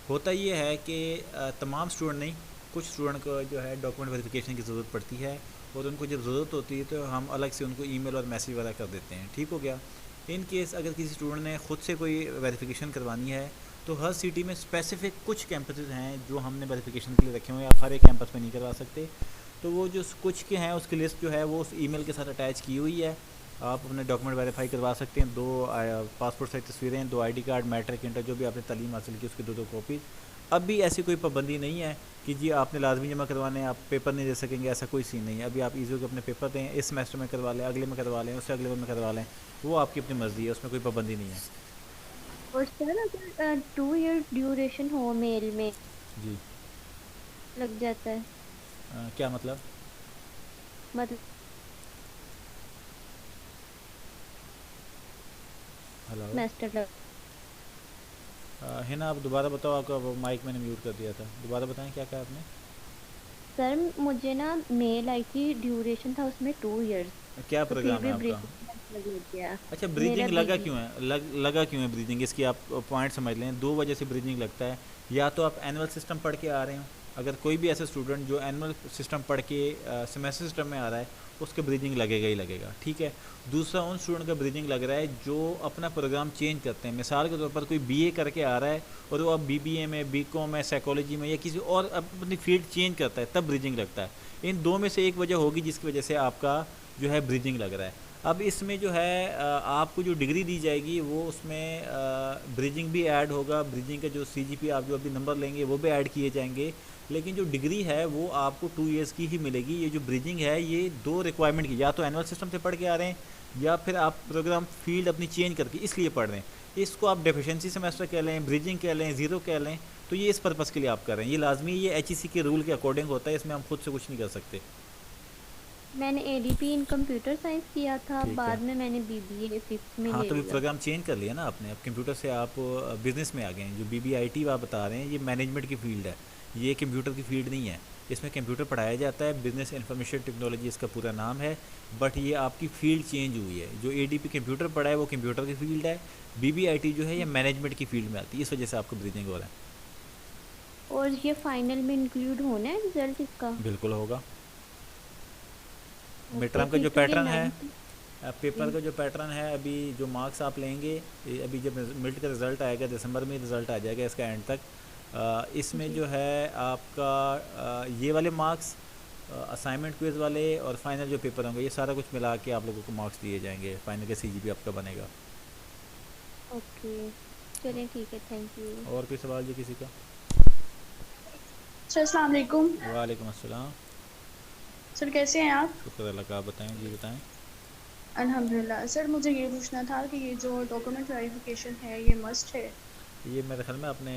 होता ये है कि तमाम स्टूडेंट नहीं, कुछ स्टूडेंट को जो है डॉक्यूमेंट वेरिफिकेशन की ज़रूरत पड़ती है, और उनको जब ज़रूरत होती है तो हम अलग से उनको ईमेल और मैसेज वगैरह कर देते हैं। ठीक हो गया। इन केस अगर किसी स्टूडेंट ने ख़ुद से कोई वेरिफिकेशन करवानी है तो हर सिटी में स्पेसिफिक कुछ कैंपसेस हैं जो हमने वेरिफिकेशन के लिए रखे हुए हैं। आप हर एक कैंपस में नहीं करवा सकते, तो वो जो कुछ के हैं उसकी लिस्ट जो है वो उस ईमेल के साथ अटैच की हुई है। आप अपने डॉक्यूमेंट वेरीफाई करवा सकते हैं। 2 पासपोर्ट साइज तस्वीरें, 2 आईडी कार्ड, मैट्रिक, इंटर, जो भी आपने तालीम हासिल की उसकी 2 कॉपीज़। अब भी ऐसी कोई पाबंदी नहीं है कि जी आपने लाजमी जमा करवाने हैं, आप पेपर नहीं दे सकेंगे, ऐसा कोई सीन नहीं है। अभी आप ईजी के अपने पेपर दें, इस सेमेस्टर में करवा लें, अगले में करवा लें, उससे अगले में करवा लें, वो आपकी अपनी मर्ज़ी है, उसमें कोई पाबंदी नहीं है। और सर अगर 2 ईयर ड्यूरेशन हो मेल में जी, लग जाता है, क्या मतलब? मतलब हेलो, सेमेस्टर लग। है ना, आप दोबारा बताओ। आपका वो माइक मैंने म्यूट कर दिया था, दोबारा बताएं क्या कहा आपने? सर मुझे ना मेल आई थी, ड्यूरेशन था उसमें 2 इयर्स, क्या तो फिर प्रोग्राम है भी आपका? ब्रीथिंग लग गया। अच्छा, मेरा ब्रीदिंग लगा ब्रीथिंग क्यों है? लगा क्यों है ब्रीदिंग? इसकी आप पॉइंट समझ लें। 2 वजह से ब्रीदिंग लगता है। या तो आप एनुअल सिस्टम पढ़ के आ रहे हो, अगर कोई भी ऐसा स्टूडेंट जो एनुअल सिस्टम पढ़ के सेमेस्टर सिस्टम में आ रहा है उसके ब्रीजिंग लगेगा ही लगेगा, ठीक है। दूसरा उन स्टूडेंट का ब्रीजिंग लग रहा है जो अपना प्रोग्राम चेंज करते हैं। मिसाल के तौर पर कोई बीए करके आ रहा है और वो अब बीबीए में, बीकॉम में, साइकोलॉजी में या किसी और अपनी फील्ड चेंज करता है, तब ब्रीजिंग लगता है। इन दो में से एक वजह होगी जिसकी वजह से आपका जो है ब्रीजिंग लग रहा है। अब इसमें जो है आपको जो डिग्री दी जाएगी वो उसमें ब्रिजिंग भी ऐड होगा, ब्रिजिंग का जो सीजीपी आप जो अभी नंबर लेंगे वो भी ऐड किए जाएंगे, लेकिन जो डिग्री है वो आपको 2 इयर्स की ही मिलेगी। ये जो ब्रिजिंग है ये 2 रिक्वायरमेंट की, या तो एनुअल सिस्टम से पढ़ के आ रहे हैं या फिर आप प्रोग्राम फील्ड अपनी चेंज करके इसलिए पढ़ रहे हैं। इसको आप डेफिशिएंसी सेमेस्टर कह लें, ब्रिजिंग कह लें, ज़ीरो कह लें, तो ये इस पर्पज़ के लिए आप कर रहे हैं। ये लाजमी, ये एचईसी के रूल के अकॉर्डिंग होता है, इसमें हम खुद से कुछ नहीं कर सकते। मैंने एडीपी इन कंप्यूटर साइंस किया था, ठीक है। बाद में मैंने बीबीए 5th में हाँ, ले तो ये लिया। प्रोग्राम चेंज कर लिया ना आपने, अब कंप्यूटर से आप बिज़नेस में आ गए हैं। जो बीबीआईटी आप बता रहे हैं ये मैनेजमेंट की फील्ड है, ये कंप्यूटर की फील्ड नहीं है। इसमें कंप्यूटर पढ़ाया जाता है, बिज़नेस इंफॉर्मेशन टेक्नोलॉजी इसका पूरा नाम है, बट ये आपकी फील्ड चेंज हुई है। जो एडीपी कंप्यूटर पढ़ा है वो कंप्यूटर की फील्ड है, बीबीआईटी जो है ये मैनेजमेंट की फील्ड में आती है, इस वजह से आपको ब्रीदिंग हो रहा है। और ये फाइनल में इंक्लूड होना है रिजल्ट इसका? बिल्कुल होगा। मिड ओके, टर्म का जो फिर तो ये पैटर्न है, 9th पेपर का जो पैटर्न है, अभी जो मार्क्स आप लेंगे, अभी जब मिड का रिज़ल्ट आएगा दिसंबर में रिज़ल्ट आ जाएगा इसका एंड तक, इसमें जी। जो है आपका ये वाले मार्क्स, असाइनमेंट क्विज़ वाले और फाइनल जो पेपर होंगे, ये सारा कुछ मिला के आप लोगों को मार्क्स दिए जाएंगे। फाइनल का सीजीपी आपका बनेगा। ओके, चलिए ठीक है, थैंक यू। और कोई सवाल जी किसी का? सर अस्सलाम वालेकुम। वालेकुम अस्सलाम। सर कैसे हैं आप? शुक्र अल्लाह का, आप बताएं जी, बताएं। अल्हम्दुलिल्लाह। सर मुझे ये पूछना था कि ये जो डॉक्यूमेंट वेरिफिकेशन है ये मस्ट है? ये मेरे ख्याल में आपने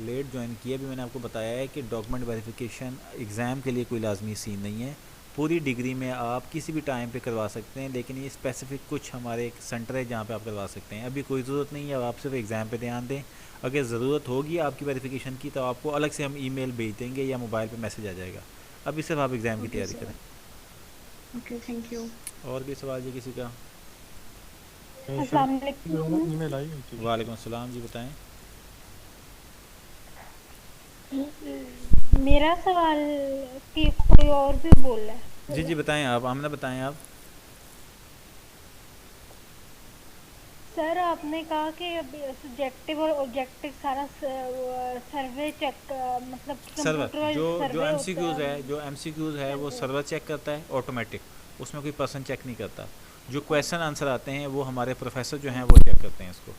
लेट ज्वाइन किया, अभी मैंने आपको बताया है कि डॉक्यूमेंट वेरिफिकेशन एग्ज़ाम के लिए कोई लाजमी सीन नहीं है। पूरी डिग्री में आप किसी भी टाइम पे करवा सकते हैं, लेकिन ये स्पेसिफिक कुछ हमारे एक सेंटर है जहाँ पे आप करवा सकते हैं। अभी कोई ज़रूरत नहीं है, आप सिर्फ एग्ज़ाम पे ध्यान दें। अगर ज़रूरत होगी आपकी वेरिफिकेशन की तो आपको अलग से हम ईमेल भेज देंगे या मोबाइल पे मैसेज आ जाएगा। अभी सिर्फ आप एग्ज़ाम की ओके तैयारी सर। करें। Okay, thank you. और भी सवाल जी किसी का? अस्सलाम वालेकुम। ईमेल आई हुई थी। वालेकुम अस्सलाम जी, बताएं। मेरा सवाल कि कोई और भी बोल रहा है। जी जी बताएं आप, आमना बताएं आप। सर आपने कहा कि सब्जेक्टिव और ऑब्जेक्टिव सारा सर्वे चेक, मतलब सर्वर कंप्यूटराइज्ड जो सर्वे जो होता एमसीक्यूज़ है। है, जो एमसीक्यूज़ है वो सर्वर चेक करता है ऑटोमेटिक, उसमें कोई पर्सन चेक नहीं करता। जो क्वेश्चन आंसर आते हैं वो हमारे प्रोफेसर जो हैं वो चेक करते हैं इसको।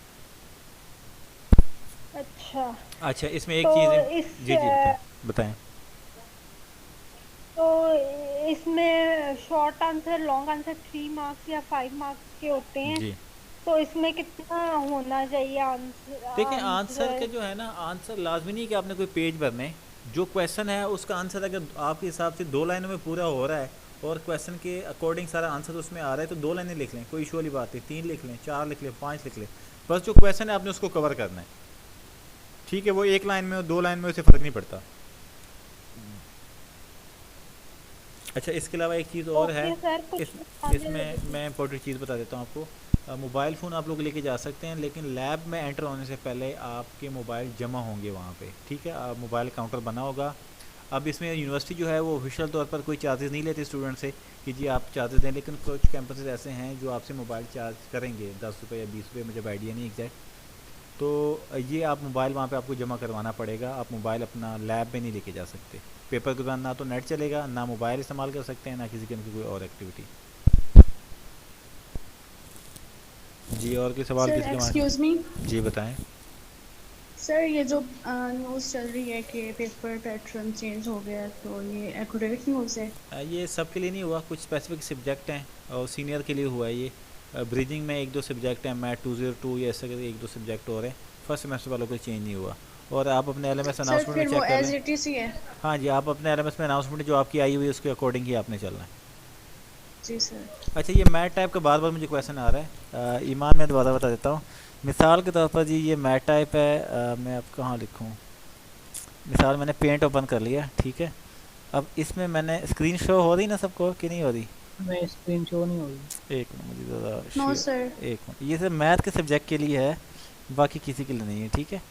अच्छा, अच्छा, इसमें एक तो चीज़ है। इस जी जी बताएं। तो इसमें short answer, long answer 3 marks या 5 मार्क्स के होते हैं, जी तो इसमें कितना होना चाहिए आंसर? देखिए, आंसर के जो है ना, आंसर लाजमी नहीं कि आपने कोई पेज भरना है। जो क्वेश्चन है उसका आंसर अगर आपके हिसाब से 2 लाइनों में पूरा हो रहा है और क्वेश्चन के अकॉर्डिंग सारा आंसर उसमें आ रहा है तो 2 लाइनें लिख लें, कोई इशू वाली बात है। 3 लिख लें, 4 लिख लें, 5 लिख लें, बस जो क्वेश्चन है आपने उसको कवर करना है, ठीक है। वो 1 लाइन में हो, 2 लाइन में, उससे फ़र्क नहीं पड़ता। अच्छा, इसके अलावा एक चीज़ और है, ओके सर, कुछ इसमें मैं इंपॉर्टेंट चीज़ बता देता हूँ आपको। मोबाइल फ़ोन आप लोग लेके जा सकते हैं, लेकिन लैब में एंटर होने से पहले आपके मोबाइल जमा होंगे वहाँ पे, ठीक है। आप मोबाइल काउंटर बना होगा। अब इसमें यूनिवर्सिटी जो है वो ऑफिशियल तौर पर कोई चार्जेस नहीं लेते स्टूडेंट से कि जी आप चार्जेस दें, लेकिन कुछ कैंपसेस ऐसे हैं जो आपसे मोबाइल चार्ज करेंगे 10 रुपये या 20 रुपये, मुझे आइडिया नहीं एग्जैक्ट। तो ये आप मोबाइल वहाँ पे आपको जमा करवाना पड़ेगा। आप मोबाइल अपना लैब में नहीं लेके जा सकते। पेपर के दौरान ना तो नेट चलेगा, ना मोबाइल इस्तेमाल कर सकते हैं, ना किसी किस्म की कोई और एक्टिविटी। जी, और कोई सवाल सर किसी के एक्सक्यूज़ मी। जी बताएं। सर ये जो न्यूज़ चल रही है कि पेपर पैटर्न चेंज हो गया, तो ये एक्यूरेट न्यूज़ है? ये सब के लिए नहीं हुआ, कुछ स्पेसिफिक सब्जेक्ट हैं और सीनियर के लिए हुआ है ये। ब्रीदिंग में 1-2 सब्जेक्ट हैं, मैथ 202 या ऐसे 1-2 सब्जेक्ट और हैं। फर्स्ट सेमेस्टर वालों को चेंज नहीं हुआ। और आप अपने एलएमएस सर अनाउंसमेंट में फिर वो चेक कर एज लें। इट इज़ ही है? हाँ जी, आप अपने एलएमएस में अनाउंसमेंट जो आपकी आई हुई है उसके अकॉर्डिंग ही आपने चलना है। जी सर। अच्छा, ये मैथ टाइप का बार बार मुझे क्वेश्चन आ रहा है। ईमान, मैं दोबारा बता देता हूँ। मिसाल के तौर पर जी ये मैथ टाइप है, मैं अब कहाँ लिखूँ। मिसाल मैंने पेंट ओपन कर लिया, ठीक है। अब इसमें मैंने स्क्रीन शो हो रही ना सबको कि नहीं हो रही? नहीं, स्क्रीन शो नहीं हो रही। एक मिनट, मुझे ज़रा नो सर। एक मिनट, ये सिर्फ मैथ के सब्जेक्ट के लिए है, बाकी किसी के लिए नहीं है, ठीक है।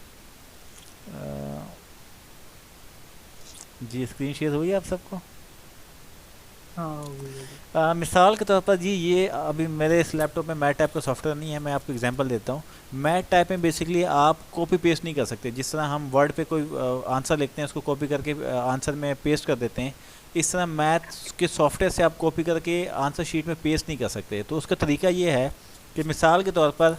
जी स्क्रीन शेयर हुई है आप सबको? हाँ हो गई। मिसाल के तौर पर जी ये अभी मेरे इस लैपटॉप में मैट टाइप का सॉफ्टवेयर नहीं है, मैं आपको एग्जांपल देता हूँ। मैट टाइप में बेसिकली आप कॉपी पेस्ट नहीं कर सकते। जिस तरह हम वर्ड पे कोई आंसर लिखते हैं उसको कॉपी करके आंसर में पेस्ट कर देते हैं, इस तरह मैथ के सॉफ्टवेयर से आप कॉपी करके आंसर शीट में पेस्ट नहीं कर सकते। तो उसका तरीका ये है कि मिसाल के तौर पर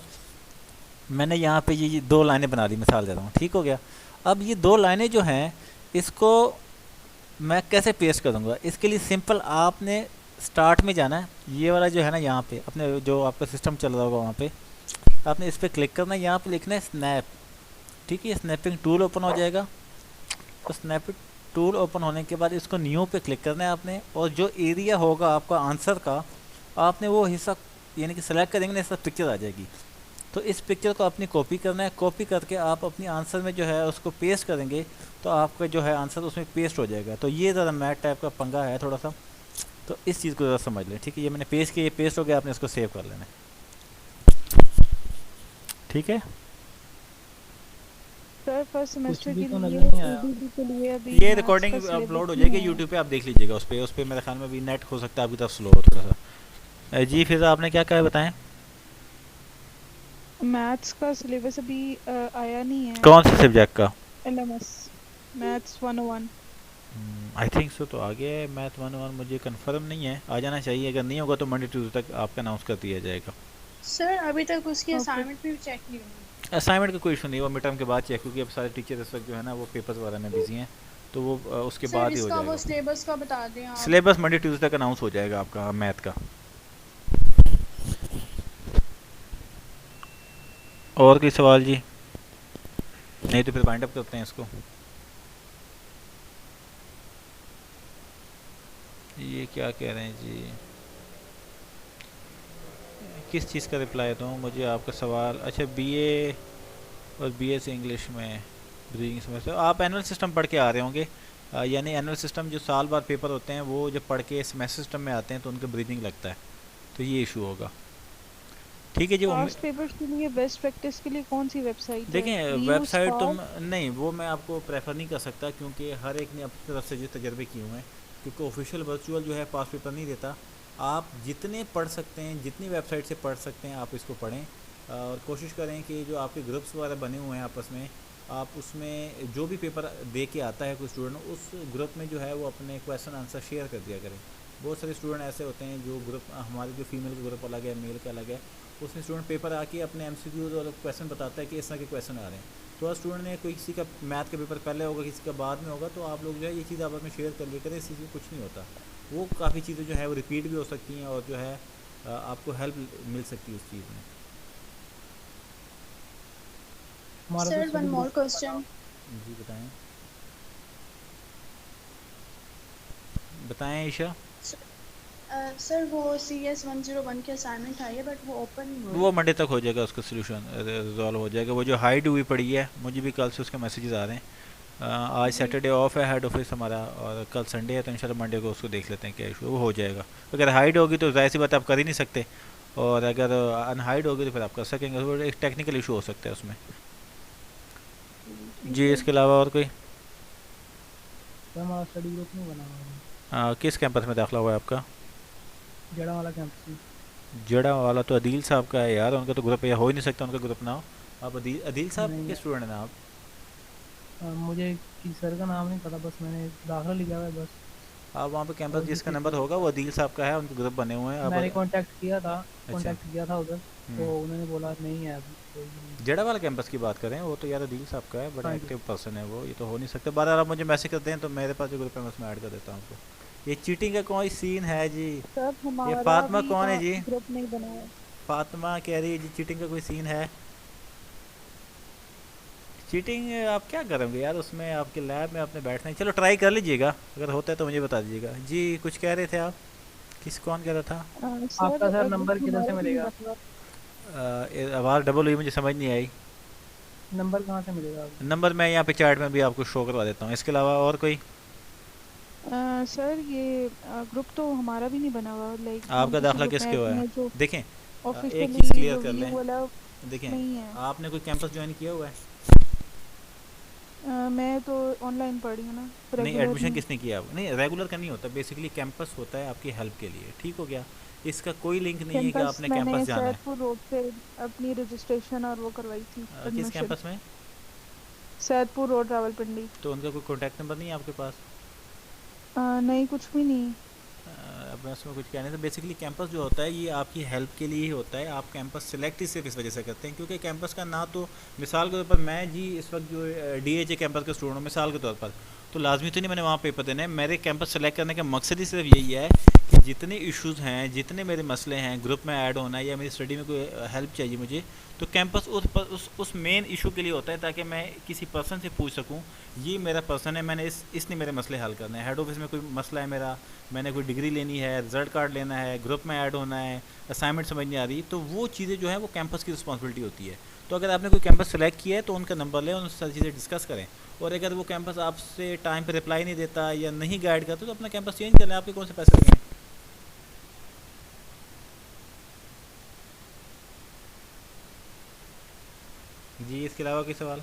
मैंने यहाँ पे ये 2 लाइनें बना ली, मिसाल दे रहा हूँ, ठीक हो गया। अब ये 2 लाइनें जो हैं इसको मैं कैसे पेस्ट करूँगा? इसके लिए सिंपल आपने स्टार्ट में जाना है, ये वाला जो है ना यहाँ पे अपने जो आपका सिस्टम चल रहा होगा वहाँ पे आपने इस पर क्लिक करना है, यहाँ पे लिखना है स्नैप, ठीक है। स्नैपिंग टूल ओपन हो जाएगा। तो स्नैपिंग टूल ओपन होने के बाद इसको न्यू पे क्लिक करना है आपने, और जो एरिया होगा आपका आंसर का आपने वो हिस्सा यानी कि सेलेक्ट करेंगे ना, इस तरह पिक्चर आ जाएगी। तो इस पिक्चर को अपनी कॉपी करना है, कॉपी करके आप अपनी आंसर में जो है उसको पेस्ट करेंगे तो आपका जो है आंसर उसमें पेस्ट हो जाएगा। तो ये ज़रा मैथ टाइप का पंगा है थोड़ा सा, तो इस चीज़ को ज़रा समझ लें, ठीक है। ये मैंने पेस्ट किया, ये पेस्ट हो गया, आपने इसको सेव कर लेना है, ठीक है। सर फर्स्ट सेमेस्टर भी के तो लिए नजर नहीं आया। ABB के लिए अभी ये मैथ्स रिकॉर्डिंग का syllabus अपलोड हो नहीं जाएगी है। यूट्यूब पे, आप देख लीजिएगा। उस पर मेरे ख्याल में भी नेट हो सकता है आपकी तरफ स्लो हो थोड़ा सा। जी फिर आपने क्या कहा बताएं? मैथ्स का सिलेबस अभी आया नहीं है। कौन से सब्जेक्ट का? LMS maths 101। I think so तो आ गया है मैथ 101, मुझे कंफर्म नहीं है, आ जाना चाहिए। अगर नहीं होगा तो मंडे ट्यूजडे तक आपका अनाउंस कर दिया जाएगा। सर अभी तक उसकी Okay. असाइनमेंट भी चेक नहीं हुई। असाइनमेंट का कोई इशू नहीं, वो मिड टर्म के बाद चेक, क्योंकि अब सारे टीचर इस वक्त जो है ना वो पेपर्स वगैरह में बिजी हैं, तो वो उसके सर बाद ही हो इसका वो जाएगा। सिलेबस का बता दें आप। सिलेबस मंडे ट्यूजडे तक अनाउंस हो जाएगा आपका मैथ का। और कोई सवाल जी? नहीं तो फिर वाइंड अप करते हैं इसको। ये क्या कह रहे हैं जी, किस चीज़ का रिप्लाई दूँ मुझे आपका सवाल? अच्छा बीए और बीए से इंग्लिश में ब्रीदिंग समझते हो आप? एनुअल सिस्टम पढ़ के आ रहे होंगे, यानी एनुअल सिस्टम जो साल बाद पेपर होते हैं वो जब पढ़ के सेमेस्टर सिस्टम में आते हैं तो उनका ब्रीदिंग लगता है, तो ये इशू होगा, ठीक है जी। पास्ट पेपर्स के लिए बेस्ट प्रैक्टिस के लिए कौन सी वेबसाइट है? देखें वेबसाइट तो नहीं, वो मैं आपको प्रेफर नहीं कर सकता, क्योंकि हर एक ने अपनी तरफ से जो तजर्बे किए हुए हैं, क्योंकि ऑफिशियल वर्चुअल जो है पास पेपर नहीं देता। आप जितने पढ़ सकते हैं, जितनी वेबसाइट से पढ़ सकते हैं आप इसको पढ़ें, और कोशिश करें कि जो आपके ग्रुप्स वगैरह बने हुए हैं आपस में, आप उसमें जो भी पेपर दे के आता है कोई स्टूडेंट, उस ग्रुप में जो है वो अपने क्वेश्चन आंसर शेयर कर दिया करें। बहुत सारे स्टूडेंट ऐसे होते हैं जो ग्रुप, हमारे जो फीमेल का ग्रुप अलग है, मेल का अलग है, उसमें स्टूडेंट पेपर आके अपने MCQs और क्वेश्चन बताता है कि इस तरह के क्वेश्चन आ रहे हैं। तो अगर स्टूडेंट ने कोई किसी का मैथ का पेपर पहले होगा, किसी का बाद में होगा, तो आप लोग जो है ये चीज़ आपस में शेयर कर लिया करें, इस चीज़ में कुछ नहीं होता। वो काफ़ी चीज़ें जो है वो रिपीट भी हो सकती हैं और जो है आपको हेल्प मिल सकती है उस चीज़ में। Sir one more question. जी बताएं, बताएं ईशा। सर वो CS 101 की असाइनमेंट आई है बट वो ओपन नहीं हुई। वो मंडे तक हो जाएगा, उसका सोल्यूशन रिजॉल्व हो जाएगा। वो जो हाइड हुई पड़ी है, मुझे भी कल से उसके मैसेजेस आ रहे हैं। आज सैटरडे ऑफ है हेड ऑफिस हमारा, और कल संडे है, तो इंशाल्लाह मंडे को उसको देख लेते हैं क्या इशू, वो हो जाएगा। अगर हाइड होगी तो जाहिर सी बात आप कर ही नहीं सकते, और अगर अनहाइड होगी तो फिर आप कर सकेंगे। वो एक टेक्निकल इशू हो सकता है उसमें जी। इसके अलावा और कोई? तो हमारा स्टडी ग्रुप नहीं बना हुआ है। किस कैंपस में दाखिला हुआ है आपका? जड़ा वाला कैंपस में। जड़ा वाला तो अदील साहब का है यार, उनका तो ग्रुप हो ही नहीं सकता, उनका ग्रुप ना हो। आप अदील साहब नहीं। के स्टूडेंट हैं आप? मुझे किसी सर का नाम नहीं पता, बस मैंने दाखिला लिखा हुआ है बस। आप वहाँ पे कैंपस जिसका नंबर होगा वो अदील साहब का है, उनके ग्रुप बने हुए हैं। मैंने आप कांटेक्ट किया था उधर, तो उन्होंने बोला नहीं है अभी कोई नहीं। जड़ा वाला कैंपस की बात करें, वो तो यार अदील साहब का है, बड़ा हाँ जी। एक्टिव पर्सन है वो, ये तो हो नहीं सकता। बार आप मुझे मैसेज करते हैं तो मेरे पास जो ग्रुप है मैं उसमें ऐड कर देता हूँ आपको। ये चीटिंग का कोई सीन है जी? सर हमारा फातिमा भी कौन है जी? ग्रुप नहीं बना है। फातिमा कह रही है जी चीटिंग का कोई सीन है। चीटिंग आप क्या करोगे यार, उसमें आपके लैब में आपने बैठना है। चलो ट्राई कर लीजिएगा, अगर होता है तो मुझे बता दीजिएगा। जी कुछ कह रहे थे आप, किस कौन कह रहा था? आपका सर नंबर किधर से मिलेगा? आवाज़ डबल हुई, मुझे समझ नहीं आई। नंबर कहाँ से मिलेगा? नंबर मैं यहाँ पे चैट में भी आपको शो करवा देता हूँ। इसके अलावा और कोई? सर ये ग्रुप तो हमारा भी नहीं बना हुआ, लाइक आपका दाखिला किसके हुआ है? देखें ऑफिशियली एक चीज़ क्लियर कर लें, वाला देखें नहीं है। आपने कोई कैंपस ज्वाइन किया हुआ है? मैं तो ऑनलाइन पढ़ी हूँ ना, नहीं, रेगुलर एडमिशन नहीं। किसने किया? नहीं, रेगुलर का नहीं होता, बेसिकली कैंपस होता है आपकी हेल्प के लिए, ठीक हो गया। इसका कोई लिंक नहीं है कि कैंपस आपने मैंने कैंपस जाना है। सैदपुर रोड से अपनी रजिस्ट्रेशन और वो करवाई थी, किस एडमिशन। कैंपस में? सैदपुर रोड, रावलपिंडी। तो उनका कोई कॉन्टैक्ट नंबर नहीं है आपके पास? नहीं, कुछ भी नहीं। अब मैं उसमें कुछ कहने से, बेसिकली कैंपस जो होता है ये आपकी हेल्प के लिए ही होता है। आप कैंपस सिलेक्ट ही सिर्फ इस वजह से करते हैं क्योंकि कैंपस का ना, तो मिसाल के तौर पर मैं जी इस वक्त जो DHA कैंपस का स्टूडेंट हूँ मिसाल के तौर पर, तो लाजमी तो नहीं मैंने वहाँ पेपर देने हैं। मेरे कैंपस सेलेक्ट करने का मकसद ही सिर्फ यही है कि जितने इश्यूज़ हैं, जितने मेरे मसले हैं, ग्रुप में ऐड होना है या मेरी स्टडी में कोई हेल्प चाहिए मुझे, तो कैंपस उस मेन इशू के लिए होता है ताकि मैं किसी पर्सन से पूछ सकूं, ये मेरा पर्सन है, मैंने इसने मेरे मसले हल करने हैं। हेड ऑफिस में कोई मसला है मेरा, मैंने कोई डिग्री लेनी है, रिजल्ट कार्ड लेना है, ग्रुप में ऐड होना है, असाइनमेंट समझ नहीं आ रही, तो वो चीज़ें जो है वो कैंपस की रिस्पॉन्सिबिलिटी होती है। तो अगर आपने कोई कैंपस सेलेक्ट किया है तो उनका नंबर लें, उनसे सारी चीज़ें डिस्कस करें। और अगर वो कैंपस आपसे टाइम पर रिप्लाई नहीं देता या नहीं गाइड करता तो अपना कैंपस चेंज कर लें, आपके कौन से पैसे लगें। जी, इसके अलावा कोई सवाल?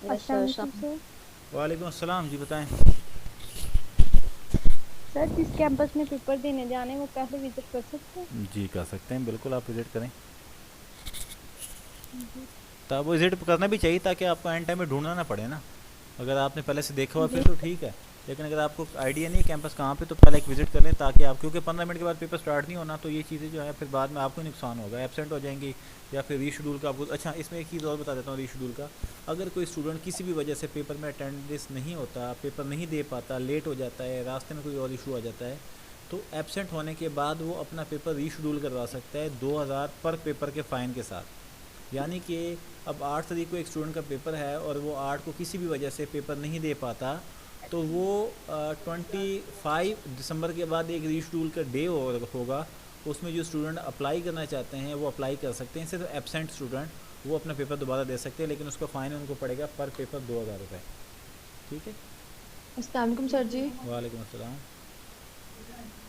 अस्सलाम वालेकुम सर। वालेकुम अस्सलाम, जी बताएं। सर जिस कैंपस में पेपर देने जाने वो पहले विजिट कर सकते हैं? जी कर सकते हैं, बिल्कुल आप विज़िट करें। तो आप विज़िट करना भी चाहिए ताकि आपको एंड टाइम में ढूंढना ना पड़े ना। अगर आपने पहले से देखा हुआ फिर तो ठीक है, लेकिन अगर आपको आइडिया नहीं है कैंपस कहाँ पे, तो पहले एक विज़िट करें ताकि आप, क्योंकि 15 मिनट के बाद पेपर स्टार्ट नहीं होना, तो ये चीज़ें जो है फिर बाद में आपको नुकसान होगा, एब्सेंट हो जाएंगी या फिर रीशेड्यूल का आपको। अच्छा, इसमें एक चीज़ और बता देता हूँ रीशेड्यूल का। अगर कोई स्टूडेंट किसी भी वजह से पेपर में अटेंडेंस नहीं होता, पेपर नहीं दे पाता, लेट हो जाता है, रास्ते में कोई और इशू आ जाता है, तो एब्सेंट होने के बाद वो अपना पेपर रीशेड्यूल करवा सकता है 2000 पर पेपर के फ़ाइन के साथ। यानी कि अब 8 तारीख को एक स्टूडेंट का पेपर है और वो 8 को किसी भी वजह से पेपर नहीं दे पाता, तो वो 25 दिसंबर के बाद एक रीशेड्यूल का डे होगा, उसमें जो स्टूडेंट अप्लाई करना चाहते हैं वो अप्लाई कर सकते हैं। सिर्फ एब्सेंट स्टूडेंट वो अपना पेपर दोबारा दे सकते हैं, लेकिन उसका फ़ाइन उनको पड़ेगा पर पेपर 2000 रुपये। ठीक है। अस्सलाम वालेकुम सर जी। वालेकुम अस्सलाम।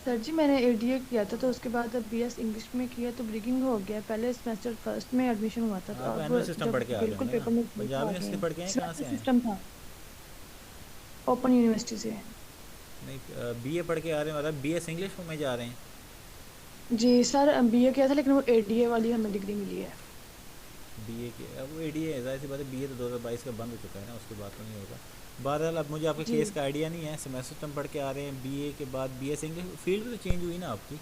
सर जी मैंने एडीए किया था, तो उसके बाद अब बीएस इंग्लिश में किया तो ब्रिगिंग हो गया। पहले सेमेस्टर फर्स्ट में एडमिशन हुआ था, तो आप अब एनुअल सिस्टम जब पढ़ के आ गए बिल्कुल होंगे पेपर ना? में पंजाब यूनिवर्सिटी पढ़ के आए, कहाँ से आए? सिस्टम था ओपन यूनिवर्सिटी से। नहीं, BA पढ़ के आ रहे हैं, मतलब BS इंग्लिश में जा रहे हैं? जी सर, बीए किया था लेकिन वो एडीए वाली हमें डिग्री मिली है। BA के, अब वो ADA है, जाहिर सी बात है, BA तो 2022 का बंद हो चुका है ना, उसके बाद तो नहीं होगा। बहरहाल अब मुझे आपके जी केस का आइडिया नहीं है, सेमेस्टर तुम पढ़ के आ रहे हैं, BA के बाद BS इंग्लिश, फील्ड तो चेंज हुई ना आपकी।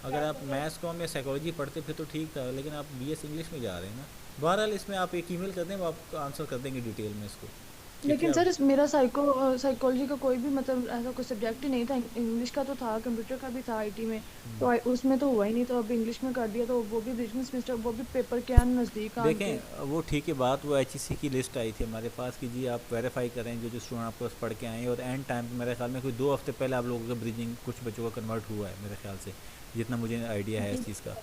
अगर आप मैथ्स कॉम या साइकोलॉजी पढ़ते फिर तो ठीक था, लेकिन आप BS इंग्लिश में जा रहे हैं ना। बहरहाल इसमें आप एक ईमेल कर दें, वो आपको आंसर कर देंगे डिटेल में इसको, ठीक है। लेकिन आप सर मेरा साइकोलॉजी का कोई भी मतलब ऐसा कोई सब्जेक्ट ही नहीं था। इंग्लिश का तो था, कंप्यूटर का भी था आईटी में, तो उसमें तो हुआ ही नहीं, तो अब इंग्लिश में कर दिया, तो वो भी ब्रिजिंग सेमेस्टर, वो भी पेपर के नज़दीक आन के। देखें, वो ठीक है बात, वो HEC की लिस्ट आई थी हमारे पास कि जी आप वेरीफाई करें जो स्टूडेंट आपके पास पढ़ के आए हैं, और एंड टाइम पे मेरे ख्याल में कोई 2 हफ्ते पहले आप लोगों का ब्रिजिंग कुछ बच्चों का कन्वर्ट हुआ है मेरे ख्याल से, जितना मुझे आइडिया है इस चीज़ का।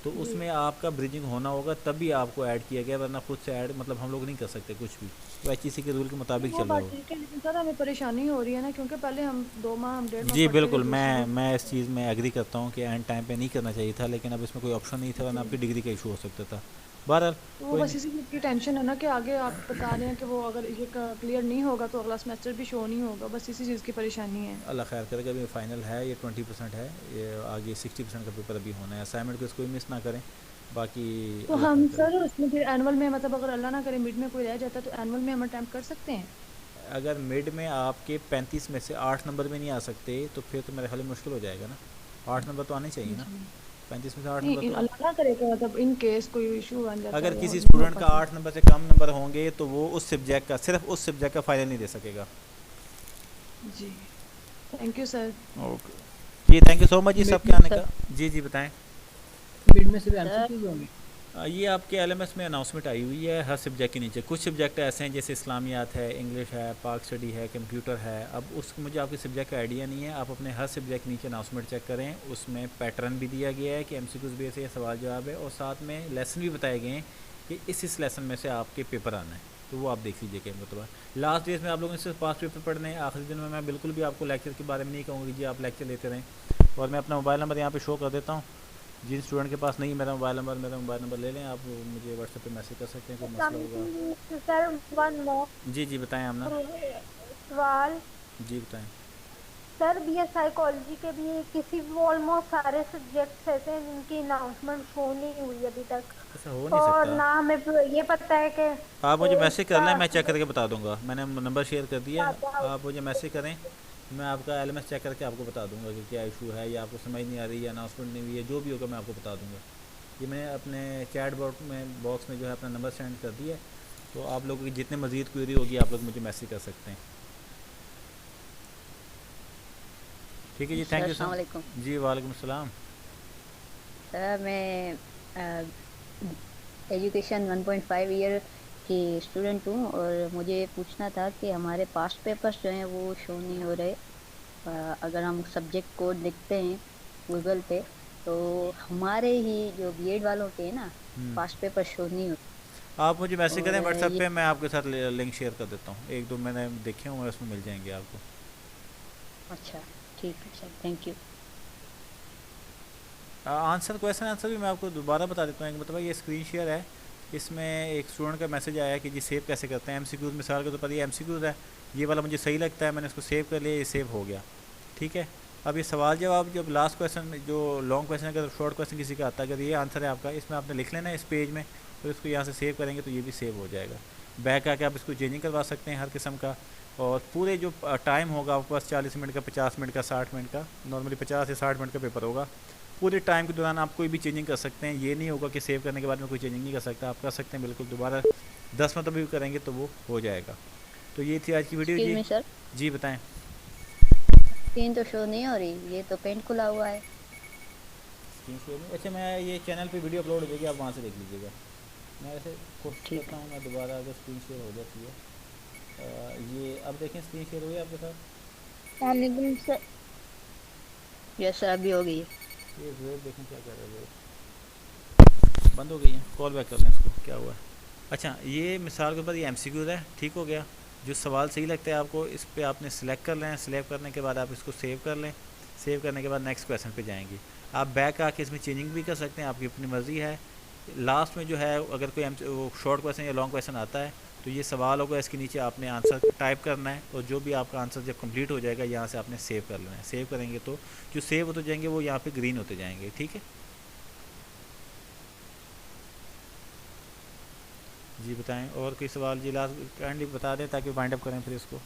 तो जी उसमें आपका ब्रिजिंग होना होगा तभी आपको ऐड किया गया, वरना खुद से ऐड मतलब हम लोग नहीं कर सकते कुछ भी, तो HEC के रूल के मुताबिक वो चल रहा बात होगा। ठीक है, लेकिन सर हमें परेशानी हो रही है ना, क्योंकि पहले हम 2 माह, हम 1.5 माह जी पढ़ते थे, बिल्कुल, दूसरे मैं इस चीज़ में एग्री करता हूँ कि एंड टाइम पे नहीं करना चाहिए था, लेकिन अब इसमें कोई ऑप्शन नहीं था, वरना आपकी जी डिग्री का इशू हो सकता था। बहरहाल तो वो कोई बस नहीं, इसी चीज़ की टेंशन है ना कि आगे आप बता रहे हैं कि वो अगर ये क्लियर नहीं होगा तो अगला सेमेस्टर भी शो नहीं होगा, बस इसी चीज़ की परेशानी है। अल्लाह खैर करेगा। अभी फाइनल है, ये 20% है, ये आगे 60% का पेपर अभी होना है। असाइनमेंट को इसको भी मिस ना करें, बाकी तो अल्लाह हम खैर करे। सर उसमें फिर एनुअल में, मतलब अगर अल्लाह ना करे मिड में कोई रह जाता है, तो एनुअल में हम अटेम्प्ट कर सकते हैं? अगर मिड में आपके 35 में से 8 नंबर में नहीं आ सकते तो फिर तो मेरे ख्याल में मुश्किल हो जाएगा ना। 8 नंबर तो आने चाहिए ना, जी 35 में से 8 नहीं, नंबर तो। अल्लाह ना करे कि मतलब इन केस कोई इशू बन जाता अगर है या किसी नहीं हो स्टूडेंट का पाता। 8 नंबर से कम नंबर होंगे तो वो उस सब्जेक्ट का, सिर्फ उस सब्जेक्ट का फाइनल नहीं दे सकेगा। जी थैंक यू सर। ओके जी, थैंक यू सो मच जी मिड सबके में आने सर, का। जी जी बताएं। मिड में सिर्फ एमसीक्यूज होंगे? ये आपके LMS में अनाउंसमेंट आई हुई है हर सब्जेक्ट के नीचे। कुछ सब्जेक्ट ऐसे हैं जैसे इस्लामियात है, इंग्लिश है, पाक स्टडी है, कंप्यूटर है। अब उसको मुझे आपके सब्जेक्ट का आइडिया नहीं है, आप अपने हर सब्जेक्ट के नीचे अनाउंसमेंट चेक करें, उसमें पैटर्न भी दिया गया है कि MCQs बेस है, सवाल जवाब है, और साथ में लेसन भी बताए गए हैं कि इस लेसन में से आपके पेपर आना है, तो वो आप देख लीजिए। क्या मतलब लास्ट डेज में आप लोगों ने सिर्फ पास पेपर पढ़ने हैं, आखिरी दिन में मैं बिल्कुल भी आपको लेक्चर के बारे में नहीं कहूँगी जी आप लेक्चर लेते रहें। और मैं अपना मोबाइल नंबर यहाँ पे शो कर देता हूँ, जिन स्टूडेंट के पास नहीं मेरा मोबाइल नंबर ले लें आप, मुझे व्हाट्सएप पे मैसेज कर सकते हैं, कोई मसला होगा। सर वन मोर जी जी बताएं आमना। सवाल। जी बताएं। सर बीए साइकोलॉजी के भी किसी भी ऑलमोस्ट सारे सब्जेक्ट्स ऐसे हैं जिनकी अनाउंसमेंट शो नहीं हुई अभी तक, ऐसा हो नहीं और सकता। ना हमें ये पता है कि आप मुझे मैसेज कर लें, इसका मैं चेक करके बता दूंगा। मैंने नंबर शेयर कर दिया, आप मुझे मैसेज करें, मैं आपका एलएमएस चेक करके आपको बता दूंगा कि क्या इशू है, या आपको समझ नहीं आ रही है, अनाउंसमेंट नहीं हुई है, जो भी होगा मैं आपको बता दूंगा। ये मैंने अपने चैट बॉक्स में जो है अपना नंबर सेंड कर दिया है, तो आप लोगों की जितने मज़ीद क्वेरी होगी आप लोग मुझे मैसेज कर सकते हैं। ठीक है जी, थैंक यू सर। जी वालेकुम सलाम। सर मैं एजुकेशन 1.5 ईयर की स्टूडेंट हूँ, और मुझे पूछना था कि हमारे पास्ट पेपर्स जो हैं वो शो नहीं हो रहे। अगर हम सब्जेक्ट कोड लिखते हैं गूगल पे तो हमारे ही जो बीएड वालों के हैं ना पास्ट पेपर शो नहीं होते। आप मुझे मैसेज करें और व्हाट्सएप ये पे, मैं आपके साथ लिंक शेयर कर देता हूँ। एक दो मैंने देखे हुए उसमें मिल जाएंगे आपको। अच्छा ठीक है sir, thank you. Question answer भी मैं आपको दोबारा बता देता हूँ। एक मतलब ये स्क्रीन शेयर है, इसमें एक स्टूडेंट का मैसेज आया है कि जी सेव कैसे करते हैं एमसीक्यूज़। मिसाल के तौर पर ये एमसीक्यूज़ है, ये वाला मुझे सही लगता है, मैंने इसको सेव कर लिया, ये सेव हो गया। ठीक है, अब ये सवाल जवाब जब लास्ट क्वेश्चन में जो लॉन्ग क्वेश्चन अगर शॉर्ट क्वेश्चन किसी का आता है, अगर ये आंसर है आपका, इसमें आपने लिख लेना है इस पेज में, और इसको यहाँ से सेव करेंगे तो ये भी सेव हो जाएगा। बैक आके आप इसको चेंजिंग करवा सकते हैं हर किस्म का, और पूरे जो टाइम होगा आपके पास 40 मिनट का, 50 मिनट का, 60 मिनट का, नॉर्मली 50 या 60 मिनट का पेपर होगा। पूरे टाइम के दौरान आप कोई भी चेंजिंग कर सकते हैं, ये नहीं होगा कि सेव करने के बाद में कोई चेंजिंग नहीं कर सकता। आप कर सकते हैं बिल्कुल, दोबारा 10 मतलब भी करेंगे तो वो हो जाएगा। तो ये थी आज की वीडियो जी। सर जी बताएं। स्क्रीन तो शो नहीं हो रही, ये तो पेंट खुला हुआ है। स्क्रीन शेयर में अच्छा, मैं ये चैनल पे वीडियो अपलोड हो जाएगी, आप वहाँ से देख लीजिएगा। मैं ऐसे कोशिश करता हूँ मैं दोबारा अगर स्क्रीन शेयर हो जाती है। ये अब देखें स्क्रीन शेयर हुई है आपके साथ। वालेकुम सर। यस सर अभी हो गई है। ये वेब देखें क्या कर रहे हैं, बंद हो गई है, कॉल बैक कर लें इसको, क्या हुआ है। अच्छा ये मिसाल के ऊपर ये एमसीक्यूज़ है, ठीक हो गया। जो सवाल सही लगता है आपको इस पर आपने सिलेक्ट कर लें, सिलेक्ट करने के बाद आप इसको सेव कर लें। सेव करने के बाद नेक्स्ट क्वेश्चन पे जाएंगे। आप बैक आके इसमें चेंजिंग भी कर सकते हैं, आपकी अपनी मर्ज़ी है। लास्ट में जो है अगर कोई वो शॉर्ट क्वेश्चन या लॉन्ग क्वेश्चन आता है तो ये सवाल होगा, इसके नीचे आपने आंसर टाइप करना है, और जो भी आपका आंसर जब कंप्लीट हो जाएगा यहाँ से आपने सेव कर लेना है। सेव करेंगे तो जो सेव होते जाएंगे वो यहाँ पे ग्रीन होते जाएंगे। ठीक है जी बताएं, और कोई सवाल जी लास्ट काइंडली बता दें ताकि वाइंड अप करें फिर इसको।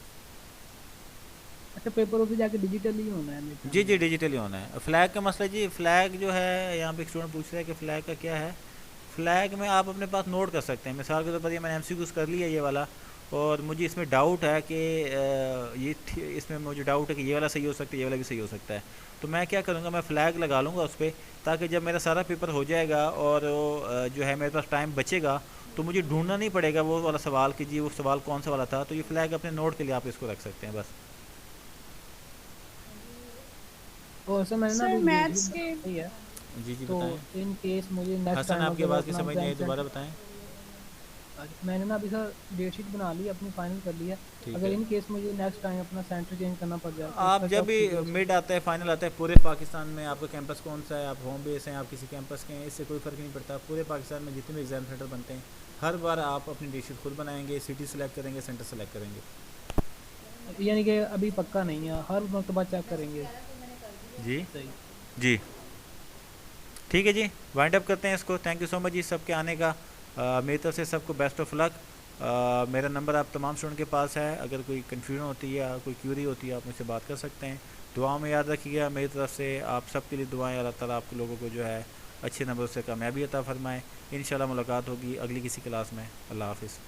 अच्छा पेपर पे जाके डिजिटल ही होना है? जी जी डिजिटल ही होना है। फ्लैग का मसला जी, फ्लैग जो है यहाँ पे एक स्टूडेंट पूछ रहा है कि फ़्लैग का क्या है। फ्लैग में आप अपने पास नोट कर सकते हैं। मिसाल के तौर पर ये मैंने एमसीक्यूज़ कर लिया ये वाला, और मुझे इसमें डाउट है कि इसमें मुझे डाउट है कि ये वाला सही हो सकता है, ये वाला भी सही हो सकता है। तो मैं क्या करूँगा, मैं फ़्लैग लगा लूँगा उस पर, ताकि जब मेरा सारा पेपर हो जाएगा और जो है मेरे पास टाइम बचेगा तो मुझे ढूंढना नहीं पड़ेगा वो वाला सवाल कि जी वो सवाल कौन सा वाला था। तो ये फ़्लैग अपने नोट के लिए आप इसको रख सकते हैं बस। और सर मैंने ना सर अभी मैथ्स वीडियो के बनाई है, जी जी तो बताएं। इन केस मुझे नेक्स्ट हसन टाइम आपकी आवाज़ की समझ नहीं आई, दोबारा बताएं। मैंने ना अभी सर डेट शीट बना ली, अपनी फाइनल कर लिया। अगर इन केस मुझे नेक्स्ट टाइम अपना सेंटर चेंज करना पड़ जाए, आप जब भी मिड आता है फाइनल आता है, पूरे पाकिस्तान में आपका कैंपस कौन सा है, आप होम बेस हैं, आप किसी कैंपस के हैं, इससे कोई फ़र्क नहीं पड़ता। पूरे पाकिस्तान में जितने भी एग्जाम सेंटर बनते हैं हर बार आप अपनी डेट शीट खुद बनाएंगे, सिटी सेलेक्ट करेंगे, सेंटर सेलेक्ट करेंगे। यानी कि अभी पक्का नहीं है, हर मरतबा चेक करेंगे। जी सही जी ठीक है जी, वाइंड अप करते हैं इसको। थैंक यू सो मच जी सबके आने का। मेरी तरफ से सबको बेस्ट ऑफ लक। मेरा नंबर आप तमाम स्टूडेंट के पास है, अगर कोई कन्फ्यूजन होती है या कोई क्यूरी होती है आप मुझसे बात कर सकते हैं। दुआ में याद रखिएगा, मेरी तरफ से आप सबके लिए दुआएं। अल्लाह ताला आप लोगों को जो है अच्छे नंबर से कामयाबी अता फरमाए। इंशाल्लाह मुलाकात होगी अगली किसी क्लास में। अल्लाह हाफिज़।